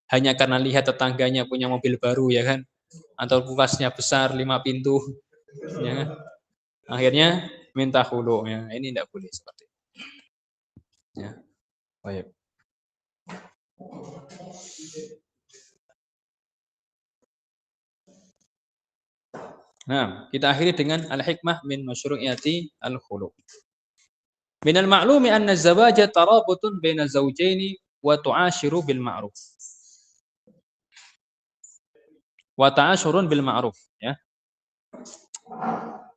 hanya karena lihat tetangganya punya mobil baru, ya kan, atau kulkasnya besar 5 pintu, ya kan? Akhirnya minta khulu', ya. Ini tidak boleh seperti itu. Ya. Baik. Nah, kita akhiri dengan al-hikmah min masyru'iyati al-khulu'. Minal ma'lumi anna az-zawaja tarabutun baina zawjaini wa tu'ashiru bil ma'ruf. Wa ta'ashurun bil ma'ruf, ya.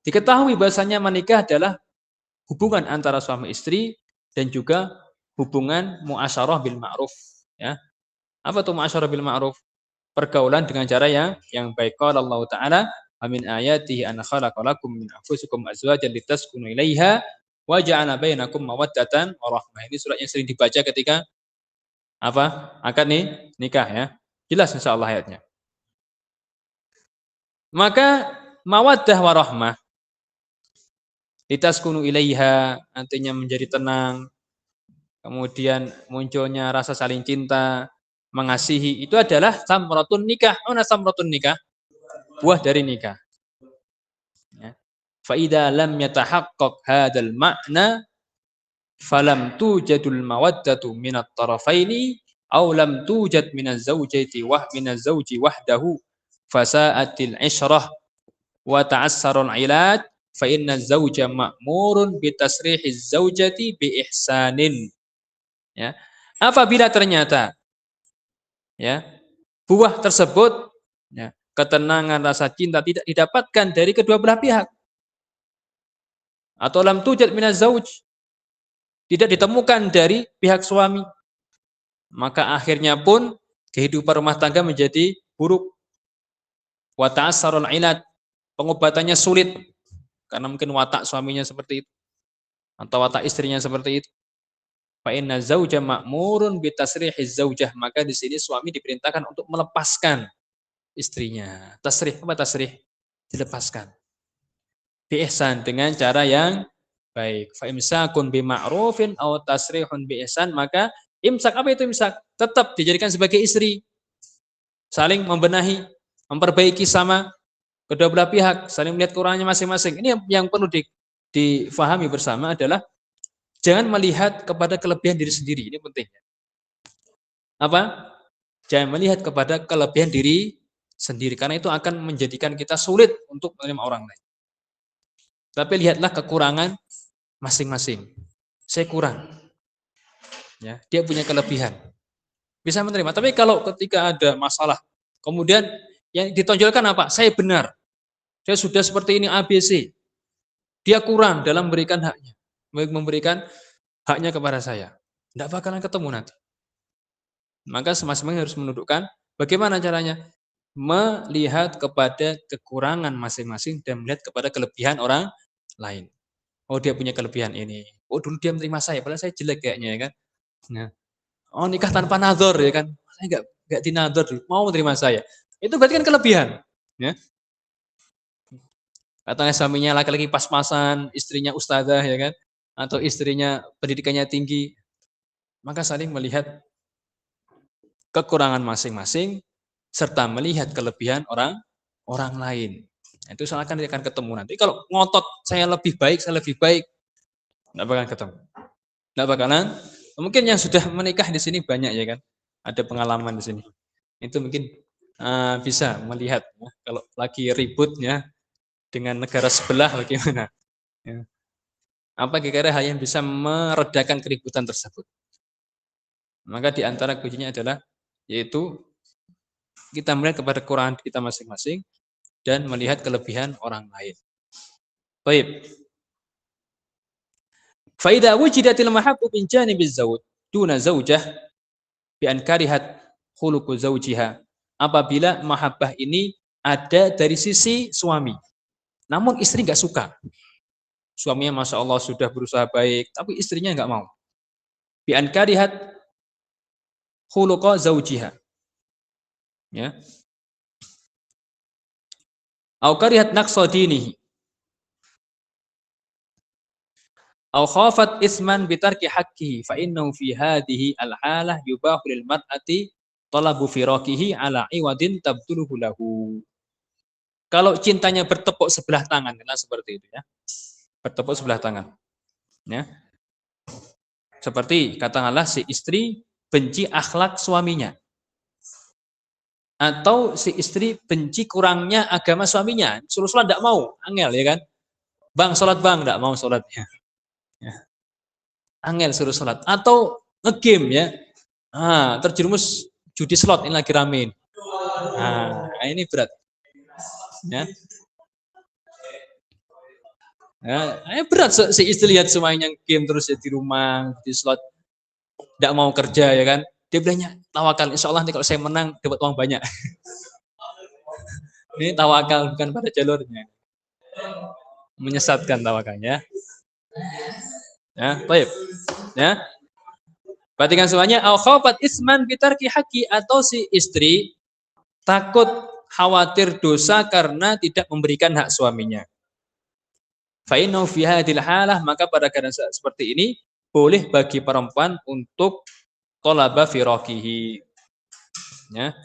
Diketahui bahasanya menikah adalah hubungan antara suami istri dan juga hubungan muasyarah bil ma'ruf, ya. Apa itu muasyarah bil ma'ruf? Pergaulan dengan cara yang baik. Qala Allah Ta'ala, "Amin ayatihi an khalaqa lakum min anfusikum azwajan litaskunu ilaiha wa ja'ala bainakum mawaddatan wa rahmah." Ini surat yang sering dibaca ketika apa? Akad nikah, ya. Jelas insyaallah ayatnya. Maka mawaddah wa rahmah, litaskunu ilaiha, artinya menjadi tenang, kemudian munculnya rasa saling cinta, mengasihi, itu adalah samratun nikah. Mana samratun nikah? Buah dari nikah. Ya. Fa idza lam yatahaqqaq hadzal ma'na falam tujadul mawaddatu minat tarafaini aw lam tujad minaz zawji wahdahu fasa'atil ishrah wa ta'assarul ilad fa inna zawja ma'murun bi tasrihiz zawjati bi ihsanin. Ya. Apabila ternyata ya buah tersebut ya, ketenangan rasa cinta tidak didapatkan dari kedua belah pihak atau lam tujad minaz zauj, tidak ditemukan dari pihak suami, maka akhirnya pun kehidupan rumah tangga menjadi buruk. Wa ta'assarul ilad, pengobatannya sulit karena mungkin watak suaminya seperti itu atau watak istrinya seperti itu. Fa inna zauja ma'murun bi tasrihiz zaujah, maka di sini suami diperintahkan untuk melepaskan istrinya. Tasrih, apa tasrih? Dilepaskan. Bi ihsan, dengan cara yang baik. Fa imsakun bi ma'rufin aw tasrihun bi ihsan, maka imsak, apa itu imsak? Tetap dijadikan sebagai istri. Saling membenahi, memperbaiki sama kedua belah pihak, saling melihat kekurangannya masing-masing. Ini yang perlu difahami bersama adalah jangan melihat kepada kelebihan diri sendiri, ini penting. Apa? Jangan melihat kepada kelebihan diri sendiri, karena itu akan menjadikan kita sulit untuk menerima orang lain. Tapi lihatlah kekurangan masing-masing. Saya kurang, ya, dia punya kelebihan, bisa menerima. Tapi kalau ketika ada masalah, kemudian yang ditonjolkan apa? Saya benar, saya sudah seperti ini ABC, dia kurang dalam memberikan haknya, memberikan haknya kepada saya, tidak bakalan ketemu nanti. Maka masing-masing harus menundukkan. Bagaimana caranya? Melihat kepada kekurangan masing-masing dan melihat kepada kelebihan orang lain. Oh, dia punya kelebihan ini. Oh, dulu dia menerima saya, padahal saya jelek kayaknya, ya kan? Nah, oh, nikah tanpa nador, ya kan? Saya nggak dinador dulu, mau menerima saya. Itu berarti kan kelebihan, ya. Katanya suaminya laki-laki pas-pasan, istrinya ustadzah, ya kan? Atau istrinya pendidikannya tinggi. Maka saling melihat kekurangan masing-masing serta melihat kelebihan orang lain. Itu akan ketemu nanti. Kalau ngotot saya lebih baik, nggak bakalan ketemu. Nggak bakalan. Mungkin yang sudah menikah di sini banyak, ya kan? Ada pengalaman di sini. Itu mungkin bisa melihat ya, kalau lagi ributnya dengan negara sebelah bagaimana. Ya. Apa kira-kira hal yang bisa meredakan keributan tersebut? Maka di antara kuncinya adalah yaitu kita melihat kepada kekurangan kita masing-masing dan melihat kelebihan orang lain. Baik. Fa idza wujidatil mahabbu min janibiz zawj duna zaujah bi an karihat khuluqu zawjiha. Apabila mahabbah ini ada dari sisi suami, namun istri nggak suka. Suaminya Masya Allah sudah berusaha baik, tapi istrinya nggak mau. Bi an karihat khuluqa zawjiha. Ya. Au karihat naqsa dinihi. Au khafat isman bi tarki haqqihi fa innahu fi hadhihi al-halah yubahu lil mar'ati talabu firaqihi ala iwadin tabduluhu lahu. Kalau cintanya bertepuk sebelah tangan, karena seperti itu ya. Bertepuk sebelah tangan. Ya. Seperti katakanlah si istri benci akhlak suaminya. Atau si istri benci kurangnya agama suaminya. Suruh sholat tidak mau, angel, ya kan? Bang, sholat bang, tidak mau sholatnya. Ya. Angel suruh sholat. Atau ngegame ya. Terjerumus judi slot, ini lagi rame. Ini berat. Ya. Berat si istri lihat semuanya game terus ya di rumah, di slot, tidak mau kerja, ya kan? Dia bilangnya tawakal, insya Allah nanti kalau saya menang dapat uang banyak. Ini tawakal bukan pada jalurnya, menyesatkan tawakalnya. Ya, baik. Ya, perhatikan semuanya. Au khafat isman bitarki haqi, atau si istri takut khawatir dosa karena tidak memberikan hak suaminya. Fa innahu fi hadhil halah, maka pada keadaan seperti ini boleh bagi perempuan untuk tolaba firaqihi. Ya.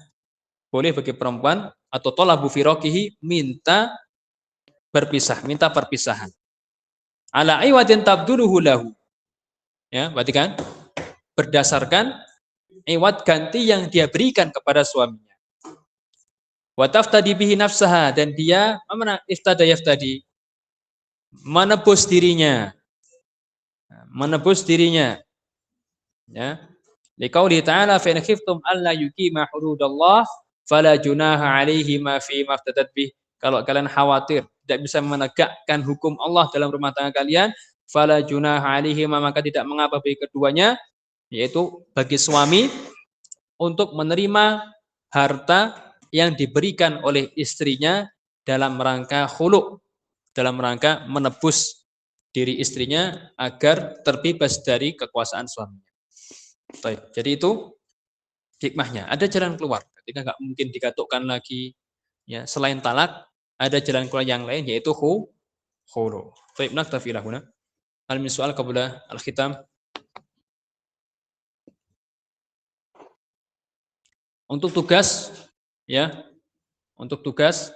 Boleh bagi perempuan atau tolabu firaqihi, minta berpisah, minta perpisahan. Ala iwadin tabduluhu lahu. Ya, berarti kan berdasarkan iwad ganti yang dia berikan kepada suaminya. Wa taftadi bihi nafsaha, dan dia iftada yaftadi, menebus dirinya. Menebus dirinya. Ya. Liqauli ta'ala fa in khiftum alla yuqima hududallah fala junaha 'alaihi ma fi maftadat bih. Kalau kalian khawatir tidak bisa menegakkan hukum Allah dalam rumah tangga kalian, fala junaha 'alaihi, maka tidak mengapa bagi keduanya, yaitu bagi suami, untuk menerima harta yang diberikan oleh istrinya dalam rangka khulu', dalam rangka menebus diri istrinya agar terbebas dari kekuasaan suaminya. Baik, jadi itu hikmahnya. Ada jalan keluar ketika nggak mungkin dikatukkan lagi, ya, selain talak ada jalan keluar yang lain, yaitu khulu'. Baik, naktafi lahuna. Hal min soal qabla al-khitam. Untuk tugas, ya, untuk tugas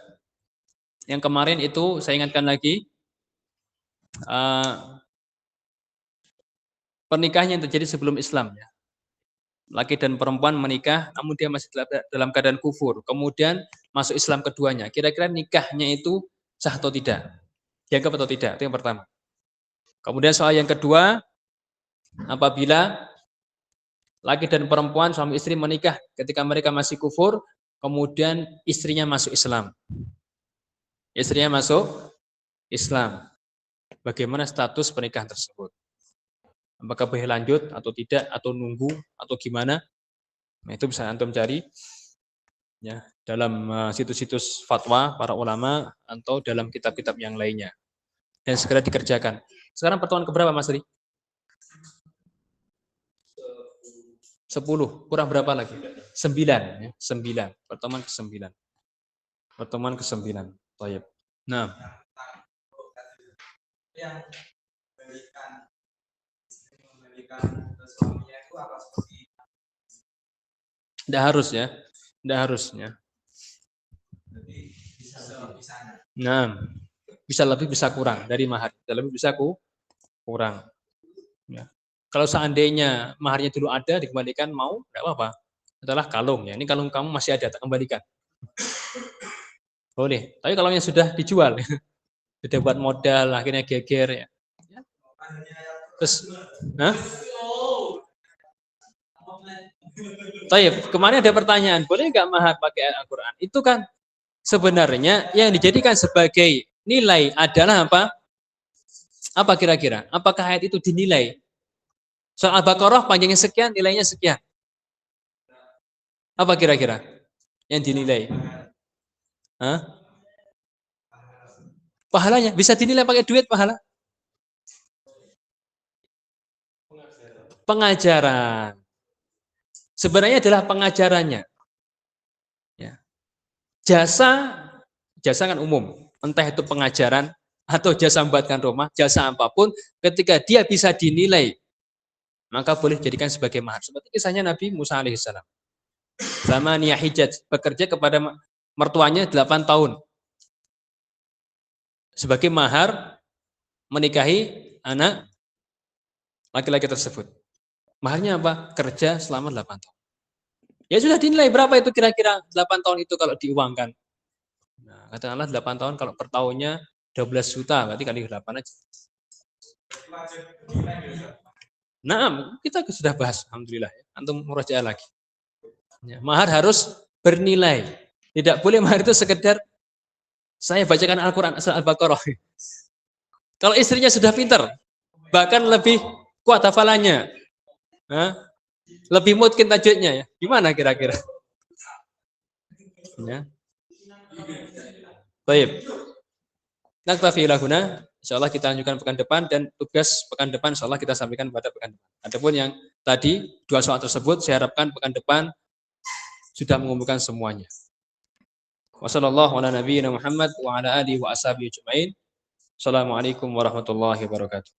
yang kemarin itu saya ingatkan lagi, pernikahan yang terjadi sebelum Islam, ya. Laki dan perempuan menikah, namun dia masih dalam keadaan kufur. Kemudian masuk Islam keduanya. Kira-kira nikahnya itu sah atau tidak? Dianggap atau tidak? Itu yang pertama. Kemudian soal yang kedua, apabila laki dan perempuan suami istri menikah ketika mereka masih kufur, kemudian istrinya masuk Islam. Istrinya masuk Islam. Bagaimana status pernikahan tersebut? Apakah boleh lanjut atau tidak, atau nunggu, atau gimana? Nah, itu bisa antum cari, ya, dalam situs-situs fatwa para ulama atau dalam kitab-kitab yang lainnya. Dan segera dikerjakan. Sekarang pertemuan keberapa, Mas Ri? 10. Kurang berapa lagi? 9. Ya. 9. Pertemuan ke-9. Pertemuan ke-9. Baik. Nah. Yang memberikan suaminya itu apa seperti? Tidak harus, ya. Tidak harusnya. Nah, bisa lebih bisa kurang dari mahar. Bisa lebih bisa kurang. Ya. Kalau seandainya maharnya dulu ada dikembalikan, mau, tidak apa-apa. Adalah kalung, ya. Ini kalung kamu masih ada, tak kembalikan. Boleh. Tapi kalau yang sudah dijual, sudah buat modal, akhirnya geger, ya. Terus, Taib, kemarin ada pertanyaan, boleh nggak mahar pakai Al-Quran? Itu kan sebenarnya yang dijadikan sebagai nilai adalah apa? Apa kira-kira? Apakah ayat itu dinilai? Soal Al-Baqarah panjangnya sekian, nilainya sekian. Apa kira-kira yang dinilai? Hah? Pahalanya bisa dinilai pakai duit pahala? Pengajaran. Sebenarnya adalah pengajarannya. Ya. Jasa kan umum, entah itu pengajaran atau jasa membuatkan rumah, jasa apapun, ketika dia bisa dinilai, maka boleh dijadikan sebagai mahar. Seperti kisahnya Nabi Musa alaihissalam. Sama Nia Hijaj, bekerja kepada mertuanya 8 tahun. Sebagai mahar menikahi anak laki-laki tersebut. Maharnya apa? Kerja selama 8 tahun. Ya sudah dinilai berapa itu kira-kira 8 tahun itu kalau diuangkan. Nah, katakanlah 8 tahun kalau per tahunnya 12 juta, berarti kali 8 aja. Nah, kita sudah bahas, alhamdulillah. Antum murajaah lagi. Ya, mahar harus bernilai. Tidak boleh mahar itu sekedar saya bacakan Al-Quran asal Al-Baqarah. Kalau istrinya sudah pintar, bahkan lebih kuat hafalannya, lebih mungkin tajwidnya, ya. Gimana kira-kira? Ya. Baik. Naktafi lahuna. Insyaallah kita lanjutkan pekan depan, dan tugas pekan depan insyaallah kita sampaikan pada pekan depan. Adapun yang tadi 2 soal tersebut saya harapkan pekan depan sudah mengumpulkan semuanya. Wassallallahu ala nabiyyina Muhammad wa ala alihi wa ashabihi ajmain. Assalamualaikum warahmatullahi wabarakatuh.